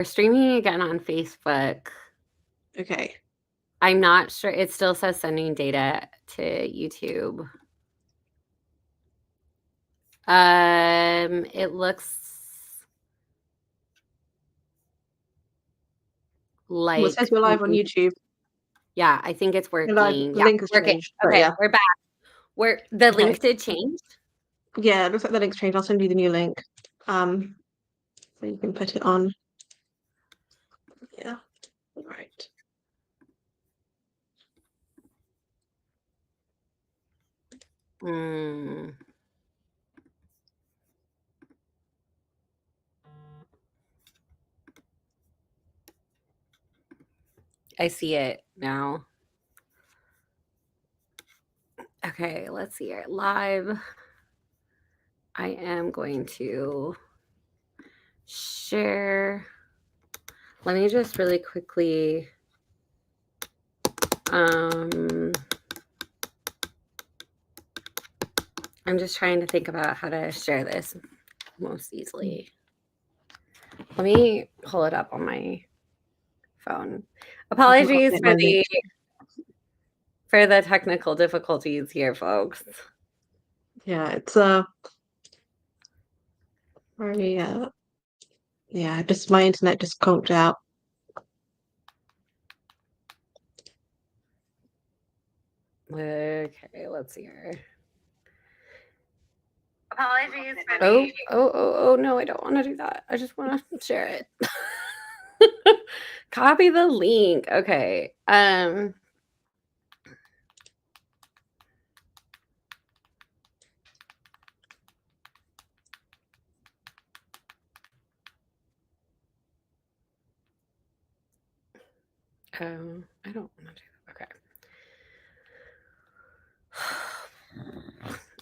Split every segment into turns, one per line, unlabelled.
We're streaming again on Facebook.
Okay.
I'm not sure. It still says sending data to YouTube. It looks like
Well, it says we're live on YouTube.
Yeah, I think it's working.
The
yeah,
link has
working.
changed.
Okay,
Yeah.
we're back. The link did change.
Yeah, it looks like the link's changed. I'll send you the new link. So you can put it on. Yeah. All right.
I see it now. Okay, let's see it live. I am going to share. Let me just really quickly. I'm just trying to think about how to share this most easily. Let me pull it up on my phone. Apologies for the technical difficulties here, folks.
Yeah, it's very yeah, just my internet just conked out.
Okay, let's see here. Apologies for oh no, I don't want to do that. I just want to share it. Copy the link. Okay. I don't want to do that. Okay.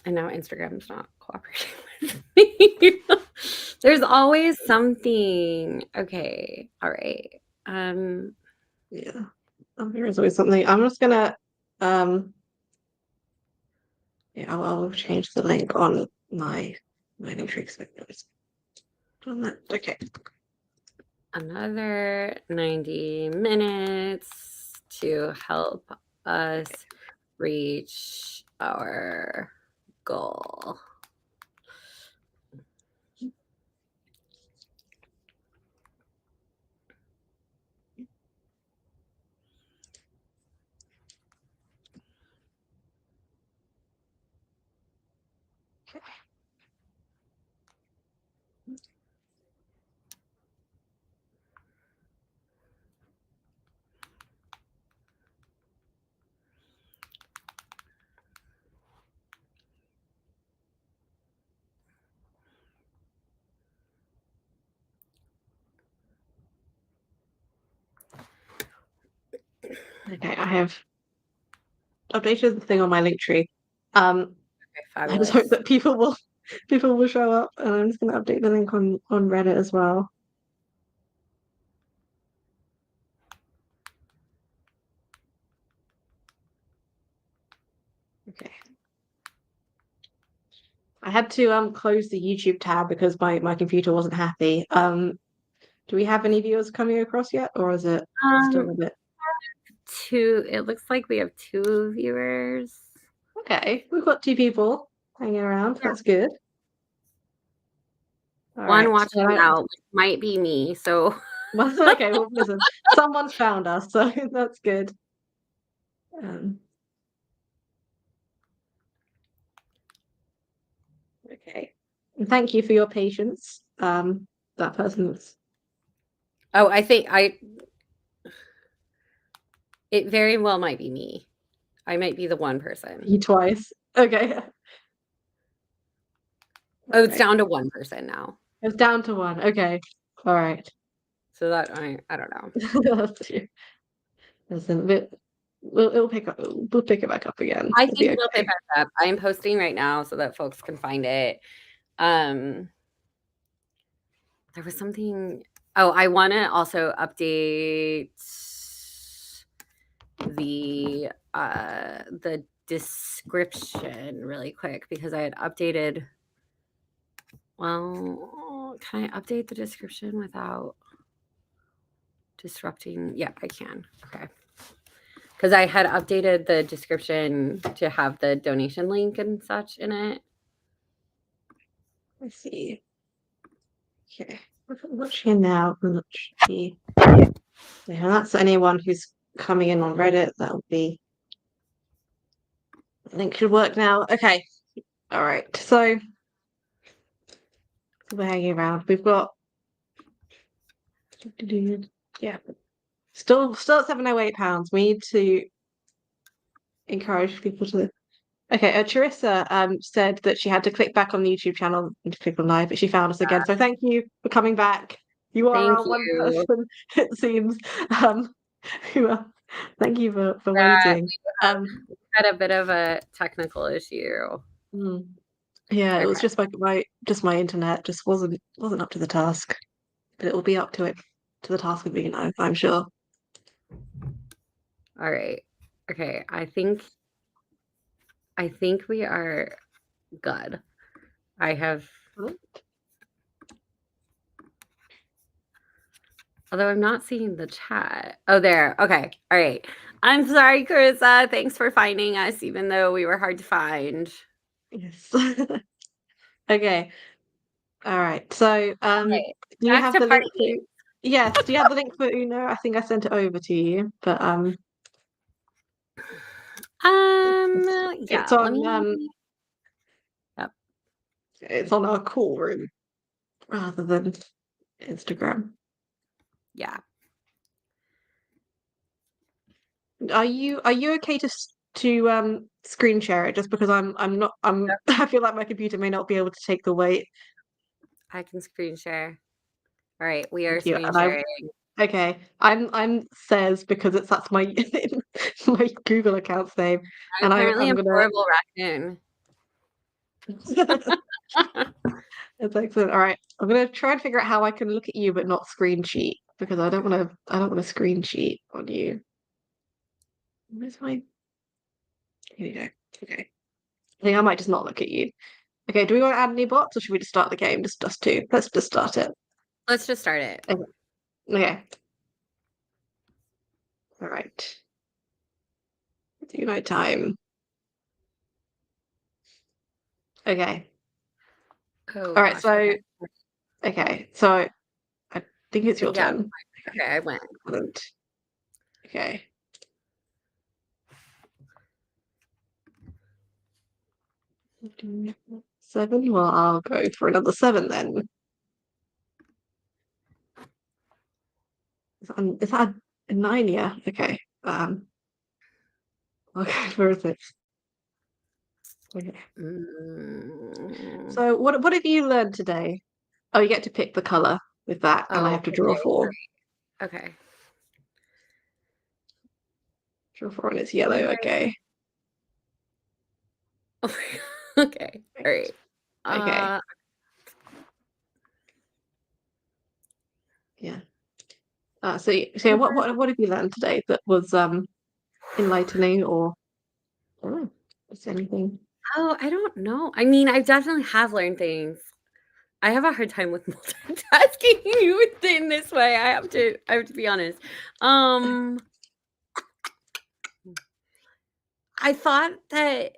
And now Instagram's not cooperating with me. There's always something. Okay. All right.
Yeah. There's always something. I'm just gonna yeah, I'll change the link on my Linktree. Okay.
Another 90 minutes to help us reach our goal.
Okay, I have updated the thing on my Linktree. I just hope that people will show up, and I'm just gonna update the link on Reddit as well. Okay. I had to close the YouTube tab because my computer wasn't happy. Do we have any viewers coming across yet, or is it still a bit?
It looks like we have 2 viewers.
Okay, we've got 2 people hanging around. Yeah. That's good.
All One watching now might be me, so.
Okay, well, listen, someone's found us, so that's good. Okay, and thank you for your patience. That person's.
Oh, I think it very well might be me. I might be the one person.
You twice. Okay.
Oh, it's down to 1 person now.
It's down to 1. Okay. All right.
So that I don't know.
Listen, we'll pick up. We'll pick it back up again.
I think we'll pick it back up. I am posting right now so that folks can find it. There was something. Oh, I want to also update the description really quick because I had updated. Well, can I update the description without? disrupting. Yeah, I can. Okay. Because I had updated the description to have the donation link and such in it.
Let's see. Okay, watch here now. Yeah, that's anyone who's coming in on Reddit. That would be. I think should work now. Okay. All right. So we're hanging around. We've got. Yeah. Still at £708. We need to encourage people to. Okay, Charissa said that she had to click back on the YouTube channel and to click on live, but she found us again. So thank you for coming back. You are
Thank
our one
you.
person, it seems. Um, thank you for
Yeah,
waiting.
we had a bit of a technical issue.
Yeah, it was
Okay.
just my internet just wasn't up to the task, but it will be up to the task of being I'm sure.
All right. Okay. I think we are good. I have. Although I'm not seeing the chat. Oh, there. Okay. All right. I'm sorry, Carissa. Thanks for finding us, even though we were hard to find.
Yes. Okay. All right. So,
Okay.
do you
Back
have
to
the link for?
party.
Yes. Do you have the link for Uno? I think I sent it over to you, but it's
Yeah. Let
on
me. Yep.
it's on our call room rather than Instagram.
Yeah.
Are you okay to screen share it? Just because I'm not
Yep.
I feel like my computer may not be able to take the weight.
I can screen share. All right. We are
Thank you.
screen
And I
sharing.
okay. I'm says because that's my my Google account's name,
I
and
apparently
I'm
am
gonna.
horrible raccoon.
That's excellent. All right, I'm gonna try and figure out how I can look at you but not screen sheet because I don't want to screen sheet on you. Where's my? Here you go. Okay. I think I might just not look at you. Okay. Do we want to add any bots or should we just start the game? Just us two. Let's just start it.
Let's just start it.
Okay. Okay. All right. Do my time. Okay.
Oh
All right.
gosh.
So
Okay.
okay. So I think it's your
Yeah.
turn.
Okay. I went.
Excellent. Okay. Seven. Well, I'll go for another seven then. Is that a nine? Yeah. Okay. Okay. Where is it? Okay.
Mm.
So what have you learned today? Oh, you get to pick the color with that, and I
Oh.
have to draw four.
Okay.
Draw four, and it's yellow.
What do
Okay.
I? Okay. All right.
Okay. Yeah. So what have you learned today that was enlightening or is anything?
Oh, I don't know. I mean, I definitely have learned things. I have a hard time with multitasking in this way. I have to be honest. I thought that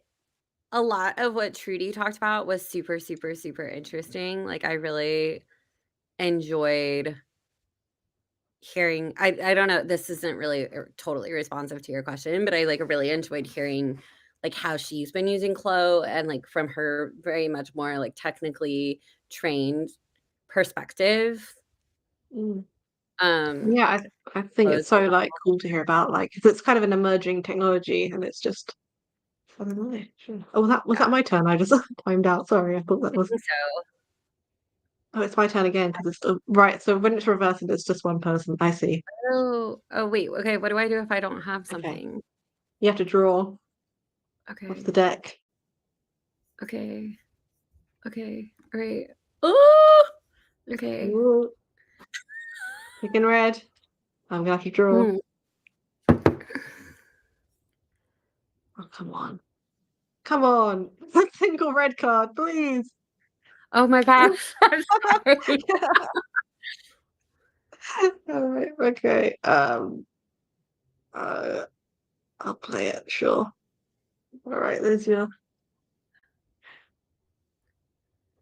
a lot of what Trudy talked about was super, super, super interesting. Like I really enjoyed hearing I don't know, this isn't really totally responsive to your question, but I like really enjoyed hearing like how she's been using Clo and like from her very much more like technically trained perspective.
Mm.
Um
Yeah, I think it's
Clo's
so like cool to hear about like 'cause it's kind of an emerging technology and it's just I don't know. Sure. Oh, that was
yeah,
that my turn? I just timed out. Sorry, I thought that
I
was.
think so.
Oh, it's my turn again because it's right. So when it's reversed, it's just one person. I see.
Oh, wait, okay, what do I do if I don't have
Okay,
something?
you have to draw off the
Okay.
deck.
Okay. Okay. All right. Oh, okay.
Ooh, picking red. I'm gonna have to draw.
Hmm.
Oh, come on. Come on. Single red card, please.
Oh my gosh. I'm sorry.
All right. Okay. I'll play it, sure. All right, there's your.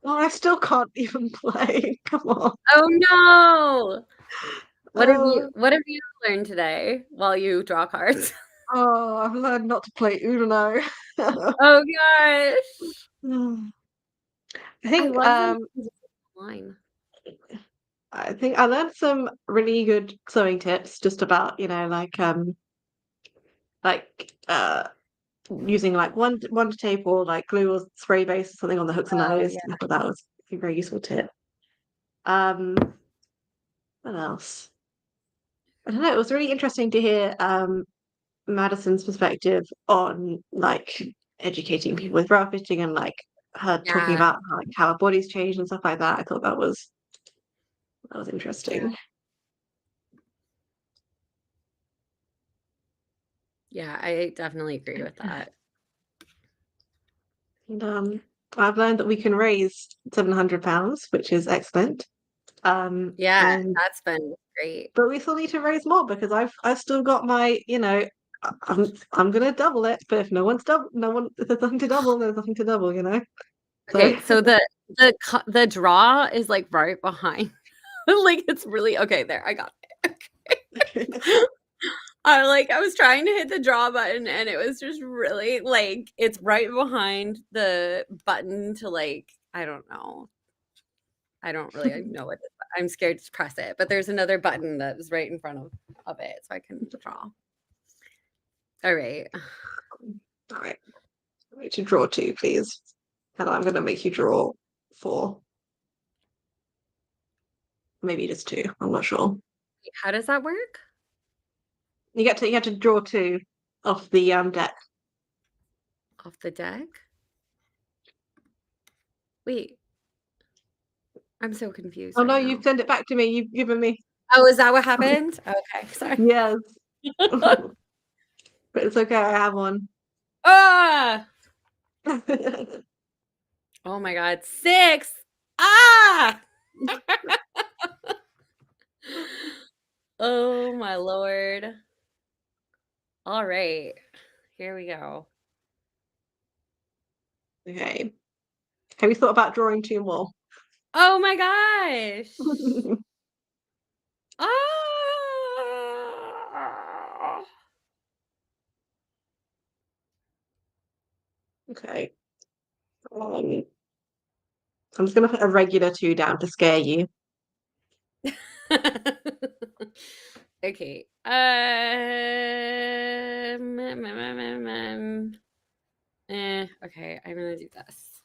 Oh, I still can't even play. Come on.
Oh no!
Oh,
What have you learned today while you draw cards?
oh, I've learned not to play Uno.
Oh gosh.
I
I
think
love that you can just online.
I think I learned some really good sewing tips just about, like using like one tape or like glue or spray base or something on the hooks and
Oh
eyes.
yeah.
I thought that was a very useful tip. Um, what else? I don't know. It was really interesting to hear Madison's perspective on like educating people with bra fitting and like her talking
Yeah.
about like how our bodies change and stuff like that. I thought that was
Yeah.
interesting.
Yeah, I definitely agree with that.
And I've learned that we can raise £700, which is excellent.
Yeah,
And
that's been great.
but we still need to raise more because I've still got my, I'm gonna double it, but if no one if there's nothing to double, there's nothing to double, you know? So
Okay, so the draw is like right behind. Like it's really okay there. I got it. I was trying to hit the draw button and it was just really like it's right behind the button to like I don't know. I don't really know what it is. I'm scared to press it, but there's another button that is right in front of it so I can draw. All right.
all right, I need to draw two, please. And I'm gonna make you draw four, maybe just two. I'm not sure.
How does that work?
You have to draw two off the deck.
Off the deck? Wait, I'm so confused
Oh no,
right
you've
now.
sent it back to me. You've given me.
Oh, is that what happened? Okay, sorry.
Yes. But it's okay, I have one.
Ah! Oh my God, 6! Ah! Oh my Lord. All right, here we go.
Okay. Have you thought about drawing two more?
Oh my gosh. Ah!
Okay. I'm just gonna put a regular two down to scare you.
Okay. Okay, I'm gonna do this.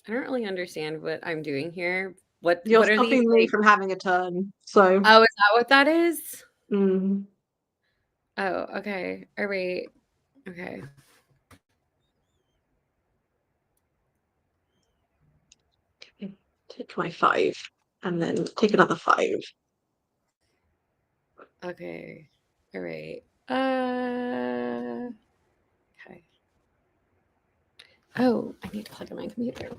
I don't really understand what I'm doing here.
You're
What are these
stopping me
like?
from having a turn. So,
Oh, is that what that is?
mm,
Oh, okay. All right. Okay.
take my five and then take another five.
Okay. All right. Okay. Oh, I need to plug in my computer.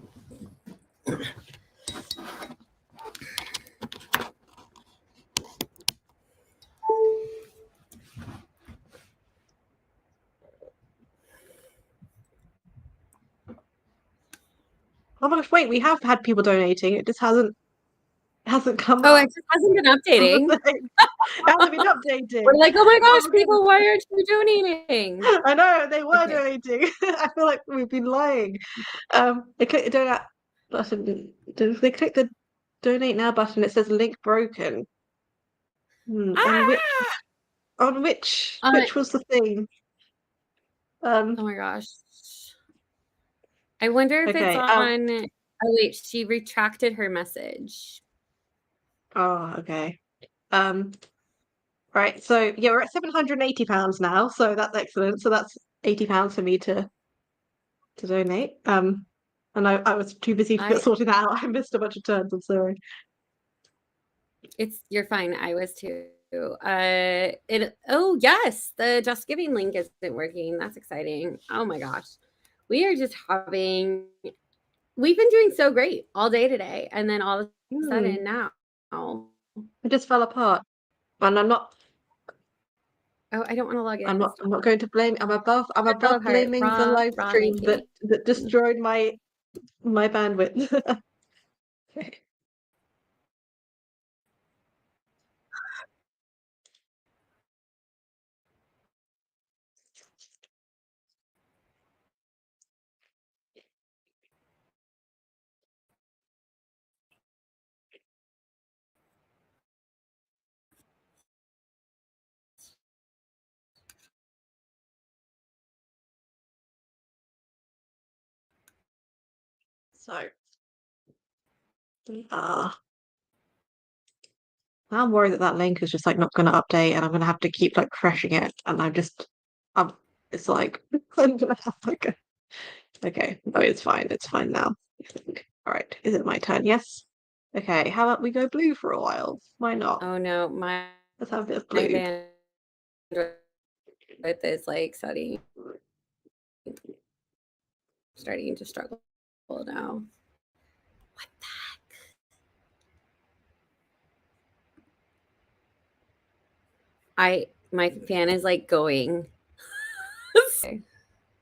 Oh my gosh, wait, we have had people donating. It just hasn't come
Oh, it
up.
just hasn't been updating.
It hasn't been
We're
updating.
like, oh my
Oh
gosh,
my
people,
goodness.
why aren't you donating?
I know they were
Okay.
donating. I feel like we've been lying. They click the donate button. If they click the donate now button, it says link broken. And
Ah!
which was the thing?
Oh
Um,
my gosh. I wonder if it's
okay.
on. Oh, wait, she retracted her message.
Oh, okay. Um, right. So yeah, we're at £780 now. So that's excellent. So that's £80 for me to donate. And I was too busy to get
I
sorted out. I missed a bunch of turns. I'm sorry.
You're fine. I was too. Oh yes, the Just Giving link isn't working. That's exciting. Oh my gosh. We are just having We've been doing so great all day today, and then all of a
Hmm.
sudden now
It just fell apart. And
oh, I don't wanna log in.
I'm
Stop.
not going to blame. I'm
It fell
above
apart.
blaming the
Raw
live
raw
stream
linking.
that destroyed my bandwidth. Okay. So, uh, I'm worried that that link is just like not going to update, and I'm going to have to keep like refreshing it, and I'm, it's like I'm gonna have like okay, oh, it's fine now. I think. All right, is it my turn? Yes. Okay, how about we go blue for a while? Why not?
Oh, no, my
Let's have a bit of blue.
bandwidth is, like, starting to struggle now. What the heck? My fan is, like, going.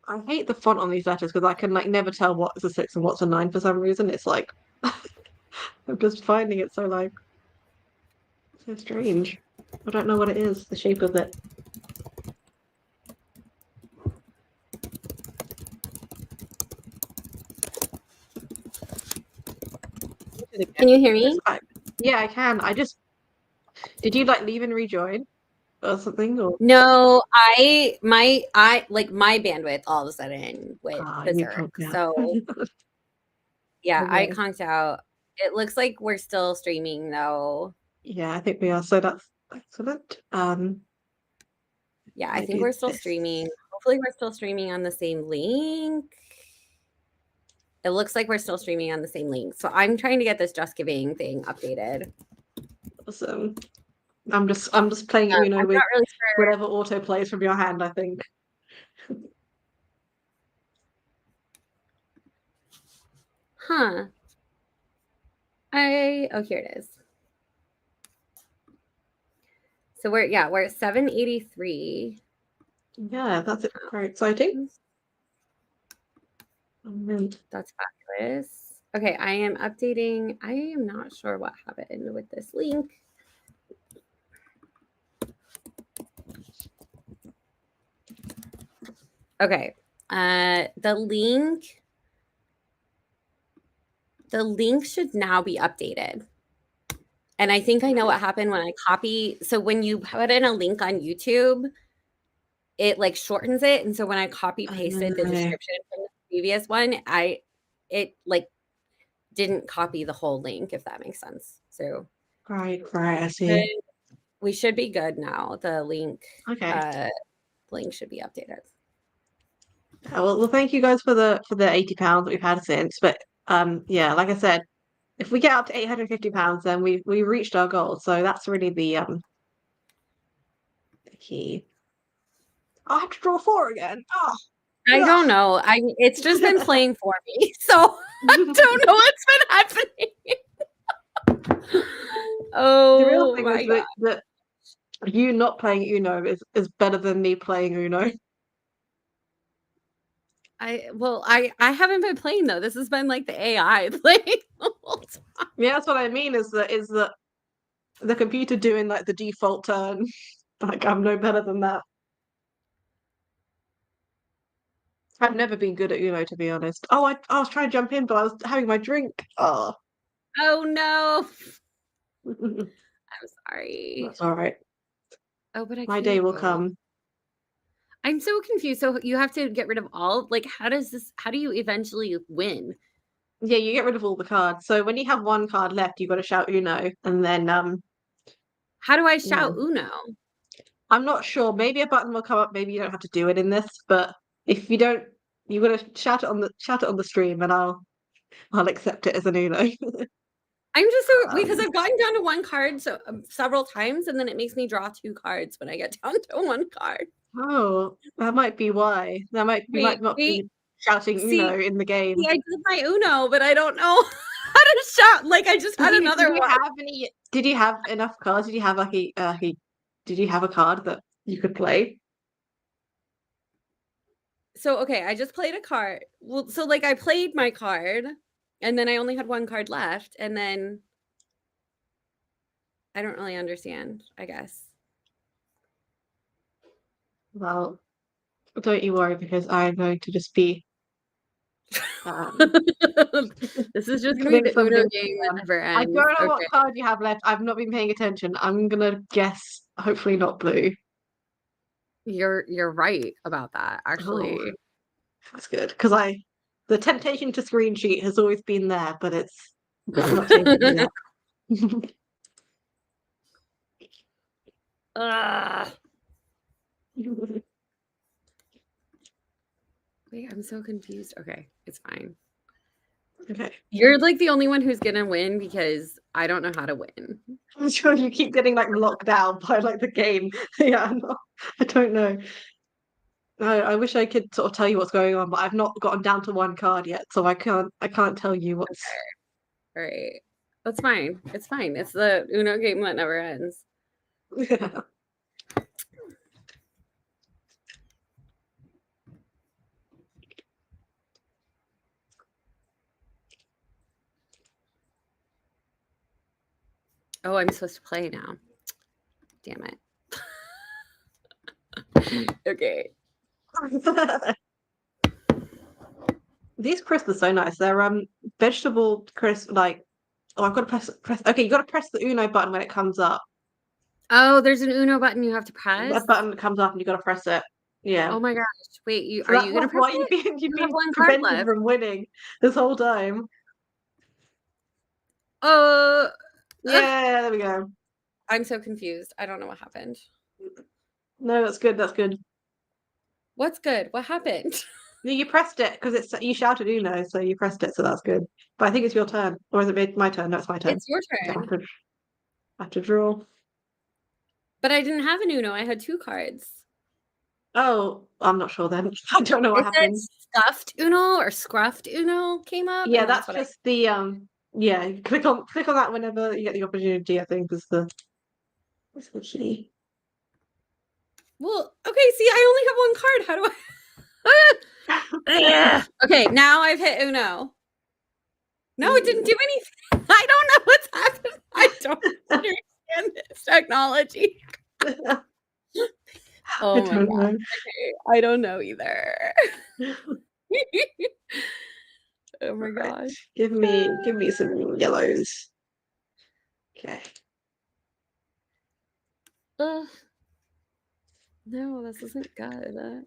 I hate the font on these letters because I can like never tell what's a 6 and what's a 9 for some reason. It's like I'm just finding it so strange. I don't know what it is, the shape of it.
Can you hear me?
Yeah, I can. Did you like leave and rejoin or something? Or
No, my bandwidth all of a sudden went
you
berserk.
can't. Yeah.
So, yeah, I
Okay.
conked out. It looks like we're still streaming, though.
Yeah, I think we are. So that's excellent.
Yeah, I
I
think
do
we're still
this.
streaming. Hopefully, we're still streaming on the same link. It looks like we're still streaming on the same link. So I'm trying to get this Just Giving thing updated.
Awesome. I'm just playing Uno
I'm
with
not really sure.
whatever auto plays from your hand, I think.
Huh. Oh, here it is. So we're at 783.
Yeah, that's it. Very exciting.
That's fabulous. Okay, I am updating. I am not sure what happened with this link. Okay. The link should now be updated. And I think I know what happened when I copy. So when you put in a link on YouTube, it like shortens it. And so when I copy pasted the description from the previous one, it like didn't copy the whole link, if that makes sense. So
Right, I see.
we should be good now. The
Okay.
link should be updated.
Well, thank you guys for the £80 that we've had since. But yeah, like I said, if we get up to £850, then we reached our goal. So that's really the key. I have to draw four again. Oh,
I don't know. It's just been playing for me. So I don't know what's been happening.
the real
Oh
thing is
my god.
that you not playing Uno is better than me playing Uno.
I haven't been playing though. This has been like the AI playing the whole time.
Yeah, that's what I mean. Is that the computer doing like the default turn? Like I'm no better than that. I've never been good at Uno, to be honest. Oh, I was trying to jump in, but I was having my drink. Oh,
Oh no. I'm sorry.
that's all right.
Oh, but I
My day
can't
will
vote.
come.
I'm so confused. So you have to get rid of all like how do you eventually win?
Yeah, you get rid of all the cards. So when you have one card left, you've got to shout Uno, and then
How do I
yeah.
shout Uno?
I'm not sure. Maybe a button will come up. Maybe you don't have to do it in this, but if you don't, you're gonna shout it on the stream, and I'll accept it as an Uno.
I'm just so because
Um,
I've gotten down to one card so several times, and then it makes me draw two cards when I get down to one card.
oh, that might be why. That might you might
Wait,
not
wait.
be. shouting
See,
in the game.
I did my Uno, but I don't know how to shout. Like, I just had
Did
another
you
one.
have any? Did you have enough cards? Did you have like did you have a card that you could play?
So, okay, I just played a card. Well, so, like, I played my card, and then I only had 1 card left, and then I don't really understand, I guess.
Well, don't you worry because I'm going to just be um
This is just gonna be
putting
the Uno
something
game that
down.
never
I
ends.
don't know what
Okay.
card you have left. I've not been paying attention. I'm gonna guess, hopefully not blue.
You're right about that,
Oh,
actually.
that's good. Because the temptation to screen sheet has always been there, but I've not taken it yet.
Ugh. Wait, I'm so confused. Okay, it's fine.
Okay.
You're, like, the only one who's gonna win because I don't know how to win.
I'm sure you keep getting like locked out by like the game. Yeah, I don't know. I wish I could sort of tell you what's going on, but I've not gotten down to 1 card yet, so I can't tell you what's
Alright. That's fine. It's fine. It's the Uno game that never ends.
yeah.
Oh, I'm supposed to play now. Damn it. Okay.
These crisps are so nice. They're vegetable crisp like oh I've got to press okay, you gotta press the Uno button when it comes up.
Oh, there's an Uno button you have to
That
press?
button comes up and you gotta press it. Yeah.
Oh my gosh. Wait,
So
are
that's
you gonna press
why
it?
you've
You have
been
1 card
prevented
left.
from winning this whole time.
Uh, ugh,
Yeah, there we go.
I'm so confused. I don't know what happened.
No, that's good, that's good.
What's good? What happened?
No, you pressed it because you shouted Uno, so you pressed it, so that's good. But I think it's your turn. Or is it my turn? No, it's my turn.
It's your
Okay,
turn.
I have to draw.
But I didn't have an Uno. I had 2 cards.
Oh, I'm not sure then. I don't know what
It said
happened.
stuffed Uno or scruffed Uno came up,
Yeah,
and that's
that's
what I
just the yeah, click on that whenever you get the opportunity, I think is the key.
Well, okay, see, I only have 1 card. How do I Ugh. Okay, now I've hit Uno. No, it didn't do anything. I don't know what's happened. I don't understand this technology.
I
Oh my
don't
god.
know.
Okay, I don't know either. Oh my
Right.
gosh.
Give me some yellows. Okay.
Ugh. No, this isn't good.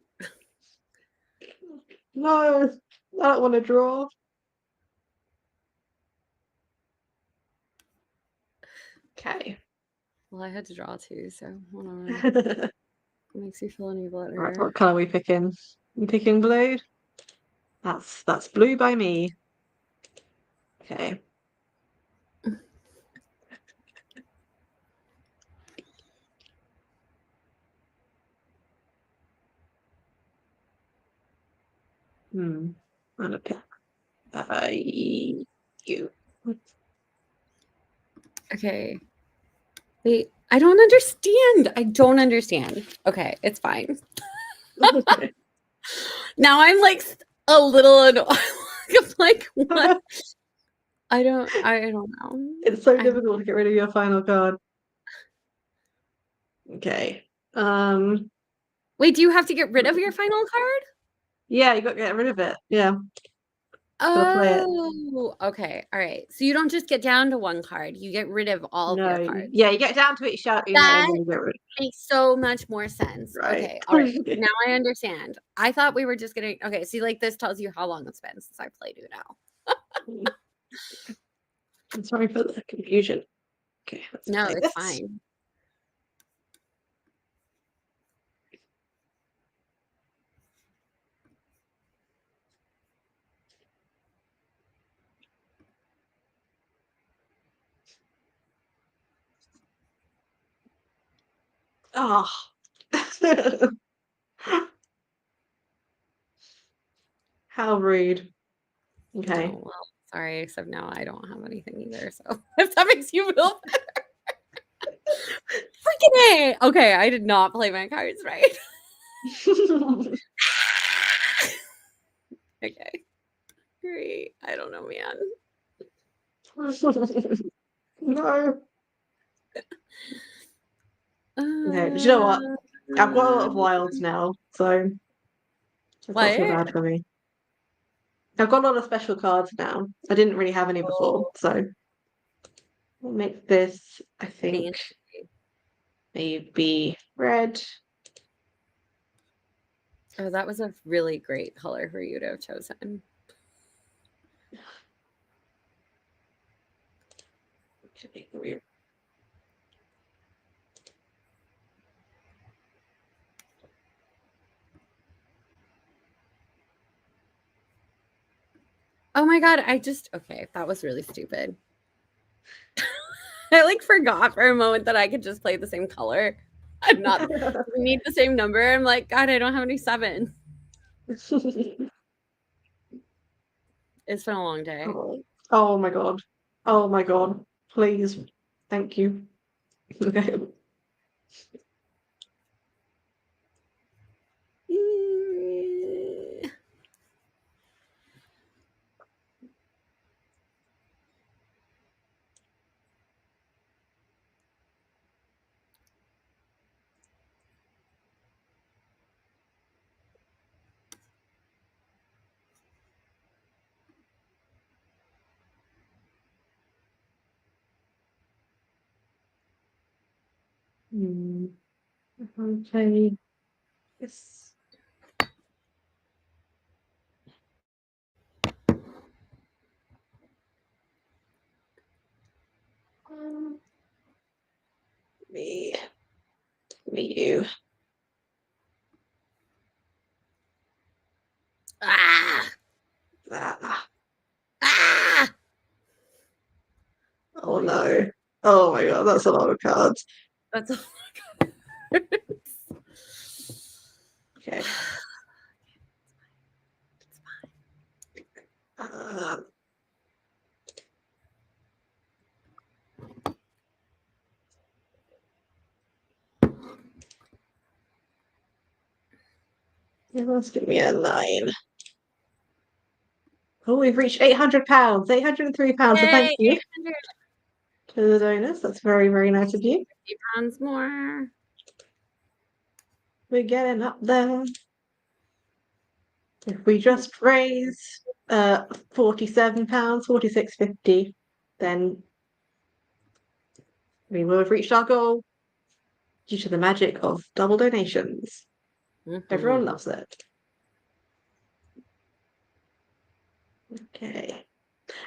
No, I don't want to draw. Okay.
Well, I had to draw too, so hold on.
Right,
It makes me feel any better.
what color are we picking? You picking blue? That's blue by me. Okay. I'm gonna pick you.
Okay. Wait, I don't understand. I don't understand. Okay, it's fine.
Okay.
Now I'm like a little annoyed. I'm like, what? I don't know.
It's so
I
difficult to get rid of your final card. Okay.
Wait, do you have to get rid of your final card?
Yeah, you got to get rid of it. Yeah, gotta play it.
Oh, okay. All right. So you don't just get down to 1 card. You get rid of all of
No,
your cards.
yeah, you get down to it, you shout Uno, and
That
then you get rid.
makes so much more sense.
Right.
Okay. All right. Now I understand. I thought we were just getting okay. See, like this tells you how long it's been since I played Uno.
I'm sorry for the confusion. Okay, let's
No,
play
it's
this.
fine.
Oh. How rude. Okay.
Oh, well, sorry, except now I don't have anything either, so if that makes you feel better. Freaking A! Okay, I did not play my cards right. Okay. Great. I don't know, man.
No. Okay, do you know what? I've got a lot of wilds now, so it's not so
What?
bad for me. I've got a lot of special cards now. I didn't really have any before,
Oh,
so we'll make this, I think,
fancy.
maybe red.
Oh, that was a really great color for you to have chosen. Oh my god, okay, that was really stupid. I like forgot for a moment that I could just play the same color. I'm not we need the same number. I'm like, God, I don't have any 7. It's been a long day.
Oh my god. Oh my god. Please. Thank you. Okay. Okay. Yes. Um, me. Me, you.
Ah!
Ah.
Ah!
Oh no. Oh my god, that's a lot of cards.
That's all.
Okay. Uh, let's give me a 9. Oh, we've reached £800. £803. So thank
Yay!
you
800
to the donors. That's very, very nice of you.
pounds more.
We're getting up there. If we just raise £47, 46.50, then we will have reached our goal due to the magic of double donations. Everyone
Mhm.
loves it. Okay.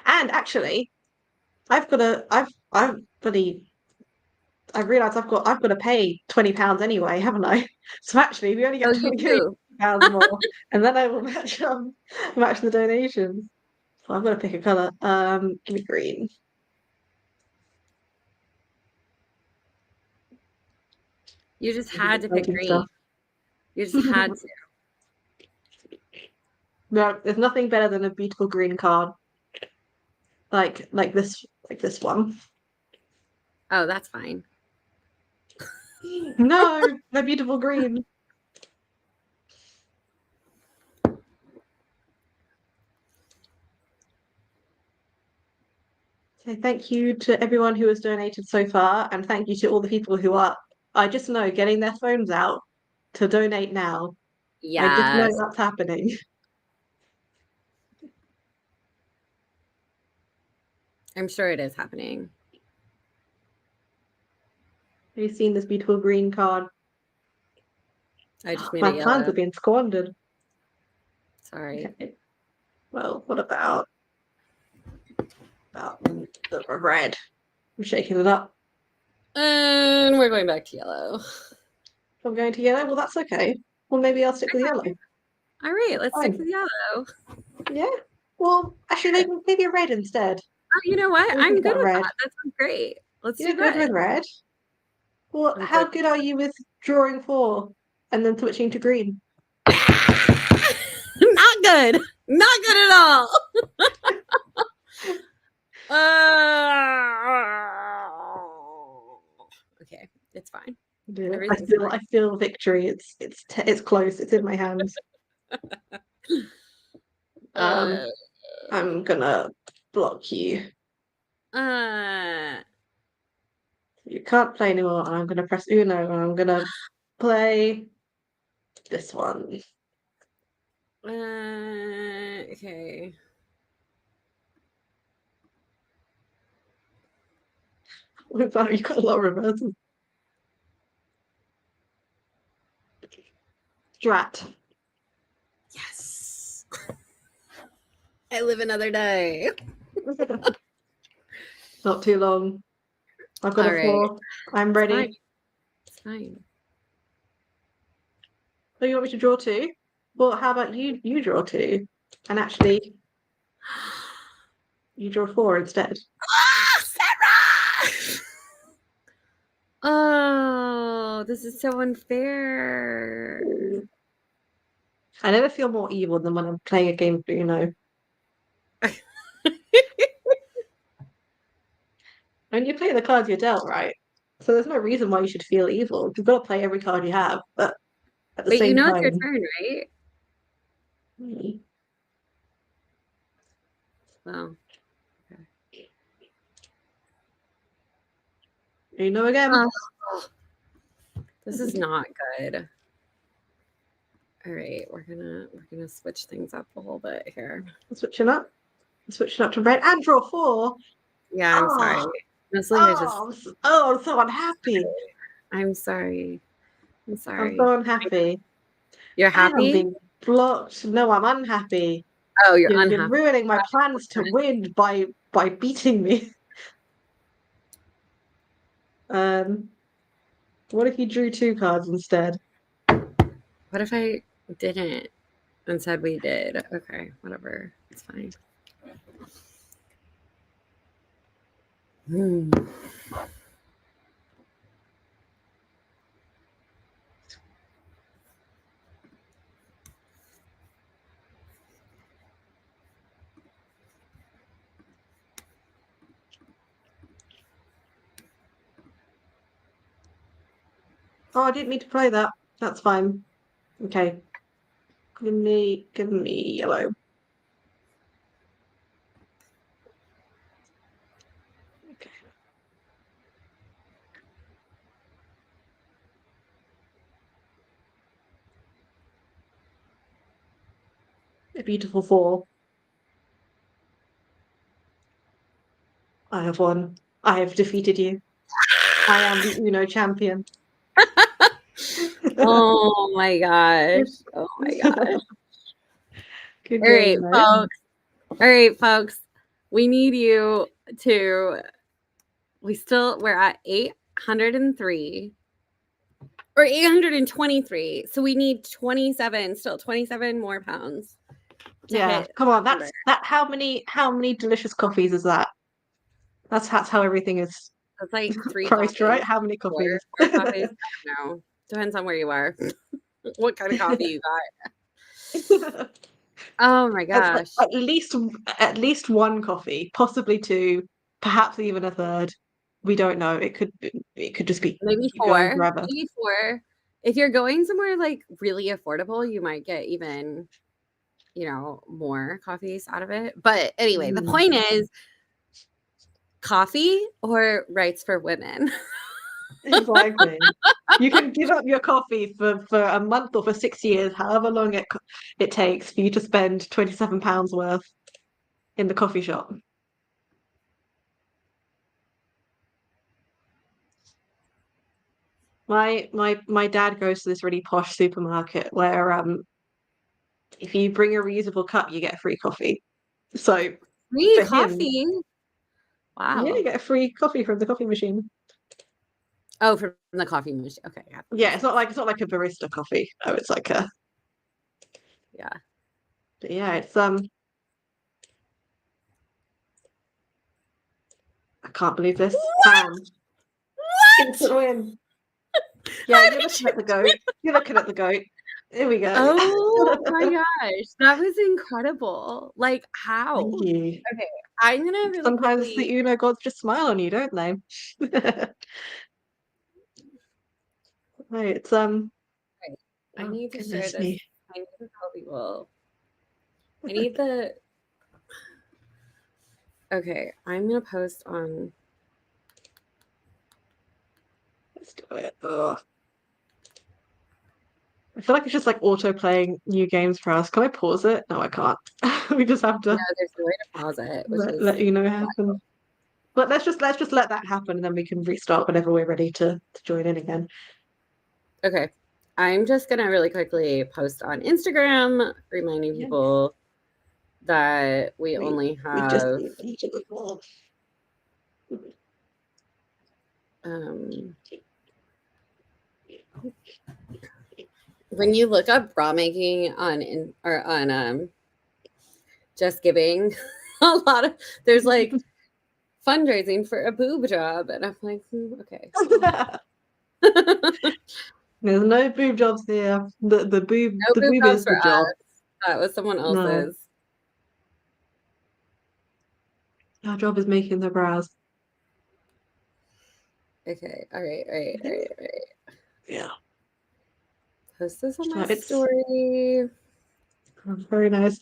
And actually, I've realised I've got to pay £20 anyway, haven't I? So actually we only
Oh,
get
you
23
do?
pounds more, and then I will match the donations. So I've got to pick a colour. Give me green.
You just
Maybe
had to pick
exciting
green.
stuff.
You just had to.
No, there's nothing better than a beautiful green card. Like this one.
Oh, that's fine.
No, the beautiful green. So thank you to everyone who has donated so far, and thank you to all the people who are. I just know getting their phones out to donate now. I just know
Yes.
that's happening.
I'm sure it is happening.
Have you seen this beautiful green card?
I just made
My
it
plans
yellow.
are being squandered.
Sorry.
Okay. Well, what about the red? I'm shaking it up.
And we're going back to yellow.
If I'm going to yellow, well, that's okay. Well, maybe I'll stick with yellow.
All right,
That's
let's stick
fine.
with yellow.
Yeah. Well, actually, maybe a red instead.
Oh, you know what?
We'll
I'm
pick
good
that
with
red.
that. That sounds great. Let's
You're
do
good with
red.
red. Well,
I'm
how
good.
good are you with drawing 4 and then switching to green?
Not good. Not good at all. Okay, it's fine.
Yeah,
Everything's
I feel victory. It's close. It's in my hands.
fine.
I'm gonna block you.
Uh,
You can't play anymore, and I'm gonna press Uno, and I'm gonna play this one.
okay.
Wow, you got a lot of reversals. Drat.
Yes. I live another day.
Not too long. I've got
All
a
right.
4. I'm
It's fine.
ready.
It's fine.
So you want me to draw 2? Well, how about you draw 2? And actually, you draw 4 instead.
Sarah! Oh, this is so unfair.
I never feel more evil than when I'm playing a game of Uno. And you play the cards you're dealt, right? So there's no reason why you should feel evil. You've got to play every card you have, but at the
But you
same
know it's your
time,
turn, right?
you
Well,
know again.
oh, this is not good. All right, we're gonna switch things up a little bit here.
Switching up. Switching up to red and draw 4.
Yeah, I'm sorry.
Oh,
Mostly I just
I'm so unhappy.
I'm sorry. I'm
I'm
sorry.
so unhappy.
You're
And I'm
happy?
being blocked. No, I'm unhappy.
Oh, you're
You're
unhappy.
ruining my plans to win by beating me. Um, what if you drew 2 cards instead?
What if I didn't and said we did? Okay, whatever. It's fine. Hmm.
Oh, I didn't mean to play that. That's fine. Okay. Give me yellow. Okay. A beautiful 4. I have won. I have defeated you. I am the Uno champion.
Oh my gosh. Oh my gosh.
Good
All right,
game, though.
folks. All right, folks. We need you to we're at 803 or 823. So we need 27 more pounds to
Yeah,
hit
come on.
number.
How many delicious coffees is that? That's how everything is
That's like 3
priced, right?
coffees.
How many coffees?
4 coffees. I don't know. Depends on where you are. What kind of coffee you got. Oh my
At,
gosh.
at least one coffee, possibly 2, perhaps even a third. We don't know. It could just be
Maybe
going
4.
forever.
Maybe 4. If you're going somewhere like really affordable, you might get even, more coffees out of it. But anyway, the
Mm,
point is coffee or rights for women.
exactly. You can give up your coffee for a month or for 6 years, however long it takes for you to spend £27 worth in the coffee shop. My dad goes to this really posh supermarket where if you bring a reusable cup, you get a free coffee. So
Free
for him,
coffee.
yeah, you
Wow.
get a free coffee from the coffee machine.
Oh, from the coffee machine. Okay, yeah, that
Yeah,
makes sense.
it's not like a barista coffee. Oh, it's like a
Yeah.
but yeah, I can't believe this.
What?
Bam.
What?
Instant win. Yeah,
How
you're
did
looking
you
at the goat. You're looking at the goat. There we go.
Oh my gosh, that was incredible. Like, how?
Thank you.
Okay, I'm gonna really
Sometimes
quickly.
the Uno gods just smile on you, don't they? Right, it's
Okay, I
oh
need to share
goodness
this.
me.
I need to tell people. I need the. Okay, I'm gonna post on.
Let's do it. Ugh. I feel like it's just like auto playing new games for us. Can I pause it? No, I can't. We just have
No,
to
there's no way to pause it, which
let
is
you know happen. But let's just let that happen and then we can restart whenever we're ready to join in again.
okay. I'm just gonna really quickly post on Instagram, reminding
Yeah.
people that we
We
only
we just
have
need each of the
um when you look up bra making on or on Just Giving, a lot of there's like fundraising for a boob job, and I'm like, okay, well.
There's no boob jobs here.
No
The
boob
boob
jobs
is
for
the job.
us. That was someone
No,
else's.
our job is making the bras.
Okay, all right, all right, all right, all right.
Yeah.
Post this on
So
my
it's
story.
very nice.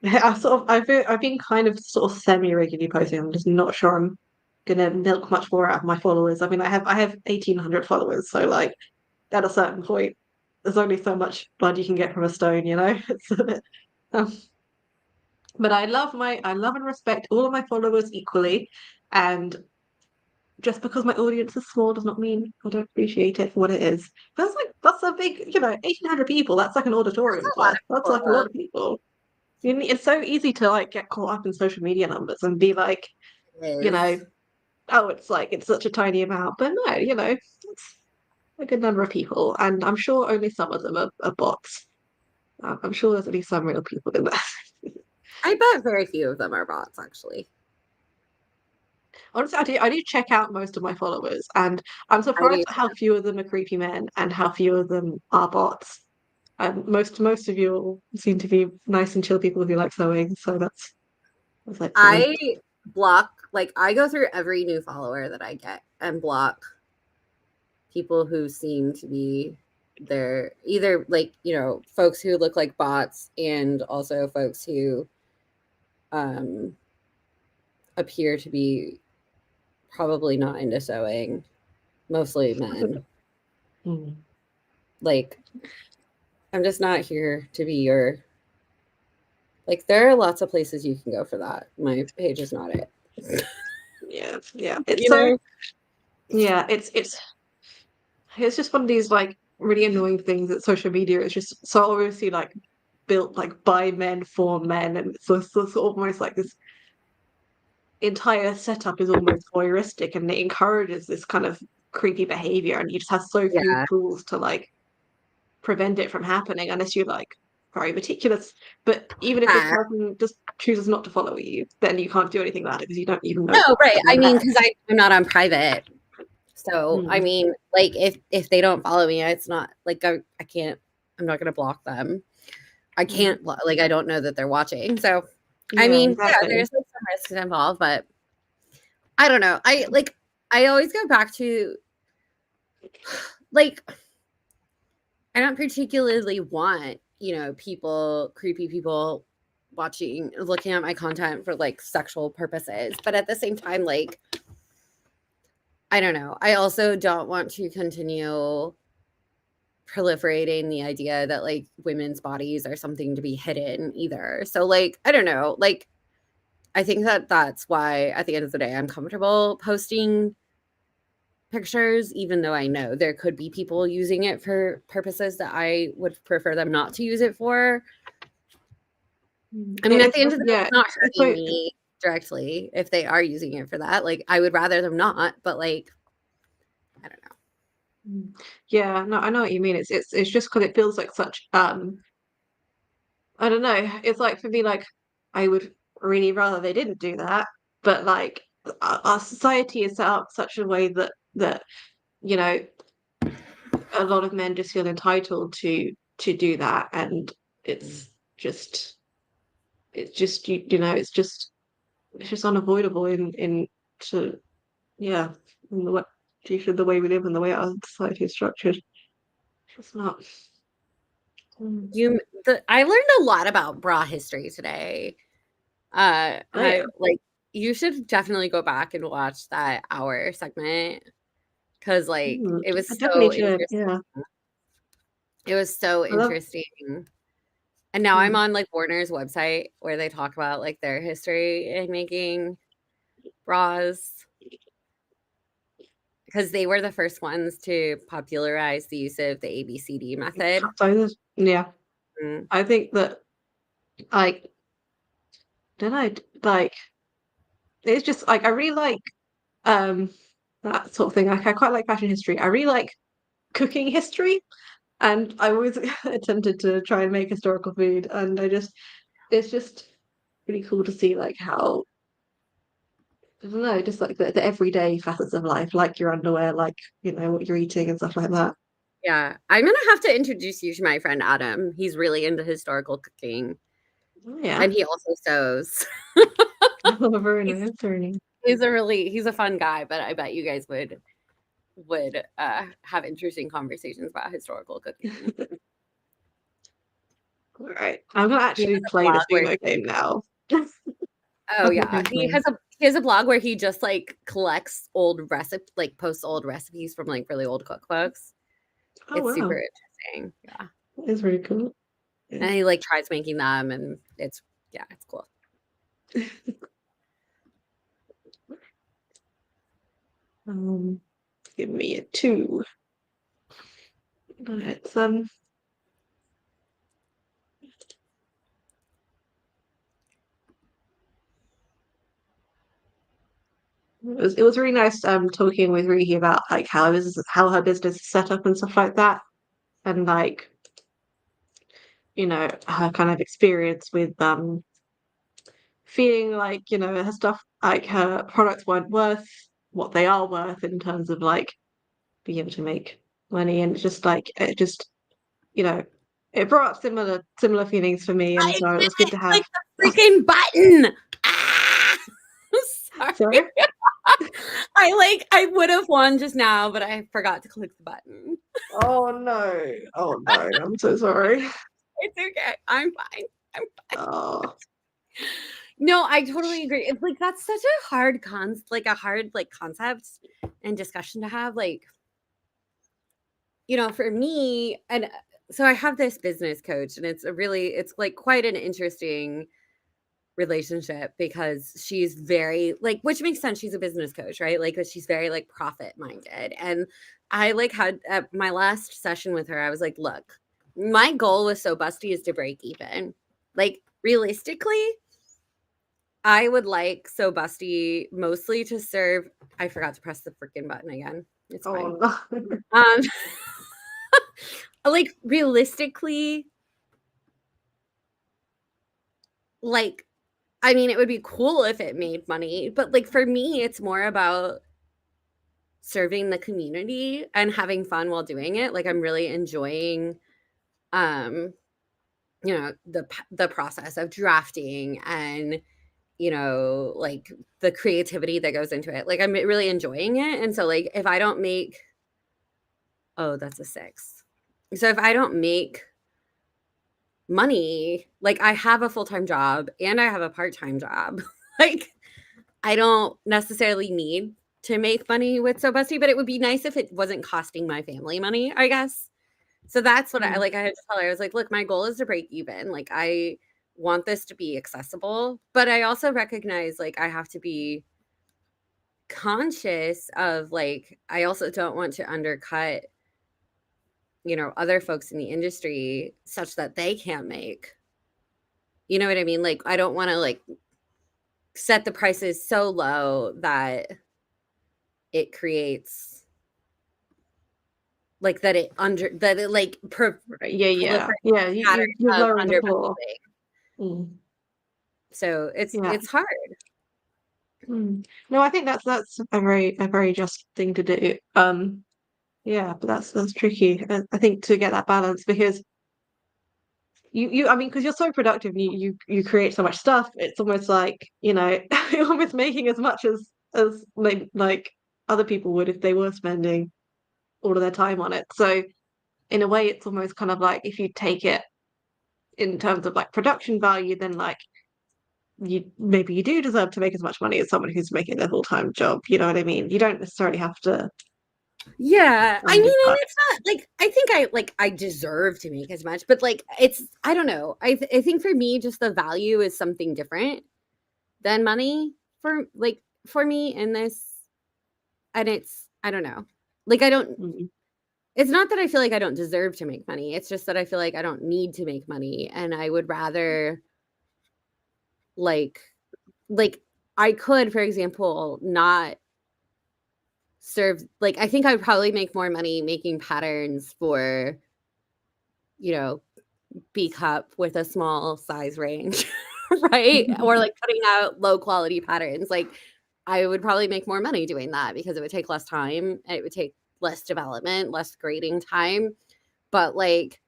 I've been kind of sort of semi-regularly posting. I'm just not sure I'm gonna milk much more out of my followers. I mean, I have 1,800 followers, so like at a certain point, there's only so much blood you can get from a stone, you know? It's a bit, um, but I love and respect all of my followers equally, and just because my audience is small does not mean I don't appreciate it for what it is. That's a big, 1,800 people. That's like an
That's
auditorium
a lot
full.
of
That's like a lot
people.
of people. It's so easy to like get caught up in social media numbers and be like,
It
you
is.
know, oh, it's such a tiny amount. But no, it's a good number of people, and I'm sure only some of them are bots. I'm sure there's at least some real people in there.
I bet very few of them are bots, actually.
Honestly, I do check out most of my followers, and I'm
I do
surprised at how
too.
few of them are creepy men and how few of them are bots. Most of you all seem to be nice and chill people who like sewing, so that's excellent.
I I go through every new follower that I get and block people who seem to be there, either folks who look like bots and also folks who um, appear to be probably not into sewing, mostly men.
Mm.
Like, I'm just not here to be your. Like, there are lots of places you can go for that. My page is not it.
Yeah, yeah.
You know?
Yeah, it's just one of these like really annoying things that social media is just so obviously like built like by men for men, and it's almost like this entire setup is almost voyeuristic and it encourages this kind of creepy behavior, and you just have so few
Yeah.
tools to like prevent it from happening unless you're like very meticulous. But even if this
Ah,
person just chooses not to follow you, then you can't do anything about it because you don't even know
no, right.
that
I
they're
mean,
there.
because I'm not on private. So, I
Mm.
mean, like, if they don't follow me, it's not like I can't, I'm not going to block them. I
Mm.
can't, like, I don't know that they're watching. So, I
Yeah,
mean, yeah,
exactly.
there's like some risks involved, but I don't know. I always go back to, like, I don't particularly want, creepy people looking at my content for like sexual purposes. But at the same time, like, I don't know. I also don't want to continue proliferating the idea that like women's bodies are something to be hidden either. So like, I don't know. Like, I think that that's why at the end of the day I'm comfortable posting pictures, even though I know there could be people using it for purposes that I would prefer them not to use it for. I mean, at the end of the day,
Yeah,
it's not
it's
hurting
so
me directly if they are using it for that. Like, I would rather them not, but like, I don't know.
yeah, no, I know what you mean. It's just because it feels like such I don't know. It's like for me, like I would really rather they didn't do that, but like our society is set up such a way that you know a lot of men just feel entitled to do that, and it's just you know it's just unavoidable in to yeah in the way due to the way we live and the way our society is structured. It's not. Mm.
I learned a lot about bra history today.
Oh yeah.
I like you should definitely go back and watch that hour segment because like
Mm.
it was
I definitely
so
should.
interesting.
Yeah.
It was so
I love.
interesting. And now I'm
Mm.
on like Warner's website where they talk about like their history in making bras because they were the first ones to popularize the use of the ABCD method.
So yeah,
Mm.
I think that like don't know like it's just like I really like um that sort of thing. Like I quite like fashion history. I really like cooking history, and I always attempted to try and make historical food, and it's just really cool to see like how I don't know, just like the everyday facets of life, like your underwear, like what you're eating and stuff like that.
Yeah, I'm gonna have to introduce you to my friend Adam. He's really into historical cooking,
Oh, yeah.
and he also sews.
Oh, very
He's
nice, very nice.
he's a fun guy, but I bet you guys would have interesting conversations about historical cooking.
All right, I'm gonna
He has
actually
a
play
blog
this
where
Uno game now.
oh
I'm
yeah,
gonna play.
he has a blog where he just like collects like posts old recipes from like really old cookbooks.
Oh
It's super
wow,
interesting. Yeah.
that is really cool. Yeah.
And he like tries making them and it's yeah, it's cool.
Um, Give me a two. It's it was really nice talking with Ruhi about like how her business is set up and stuff like that, and like her kind of experience with feeling like her stuff like her products weren't worth what they are worth in terms of like being able to make money, and it's just like you know it brought up similar feelings for me, and
I
so it was good
didn't
to
click
have.
the freaking button. Ah! Sorry.
Sorry.
I would have won just now, but I forgot to click the button.
Oh no. Oh no. I'm so sorry.
It's okay. I'm fine. I'm
Oh.
No, I totally agree. It's like that's such a hard concept and discussion to have. Like, for me, and so I have this business coach, and it's like quite an interesting relationship because she's very like, which makes sense. She's a business coach, right? Like, she's very like profit minded. And I like had at my last session with her, I was like, look, my goal with So Busty is to break even. Like, realistically, I would like So Busty mostly to serve. I forgot to press the freaking button again. It's fine.
Oh no.
Um, like realistically, like I mean, it would be cool if it made money, but like for me, it's more about serving the community and having fun while doing it. Like I'm really enjoying, um, the process of drafting and like the creativity that goes into it. Like I'm really enjoying it. And so like if I don't make oh, that's a 6. So if I don't make money, like I have a full-time job and I have a part-time job. Like I don't necessarily need to make money with So Busty, but it would be nice if it wasn't costing my family money, I guess. So that's what I
Mm.
like. I had to tell her, I was like, look, my goal is to break even. Like, I want this to be accessible, but I also recognize like I have to be conscious of like, I also don't want to undercut, other folks in the industry such that they can't make. You know what I mean? Like, I don't want to like set the prices so low that it creates like that it like
Right. Yeah, yeah.
proliferates
Yeah,
pattern
you're
of
lowering the floor.
underbudgeting.
Mm.
So
Yeah.
it's hard.
Mm. No, I think that's a very just thing to do. Yeah, but that's tricky. I think to get that balance because I mean, because you're so productive, you create so much stuff. It's almost like, you're almost making as much as like other people would if they were spending all of their time on it. So in a way, it's almost kind of like if you take it in terms of like production value, then like you do deserve to make as much money as someone who's making their full-time job. You know what I mean? You don't necessarily have to
Yeah, I mean, and
divide.
it's not like I think I deserve to make as much, but like it's I don't know. I think for me, just the value is something different than money for me in this, and it's I don't know. Like I don't.
Mm.
It's not that I feel like I don't deserve to make money. It's just that I feel like I don't need to make money, and I would rather like like I could, for example, not serve like I think I would probably make more money making patterns for you know B cup with a small size range, right? Or like putting out low quality patterns. Like I would probably make more money doing that because it would take less time and it would take less development, less grading time. But like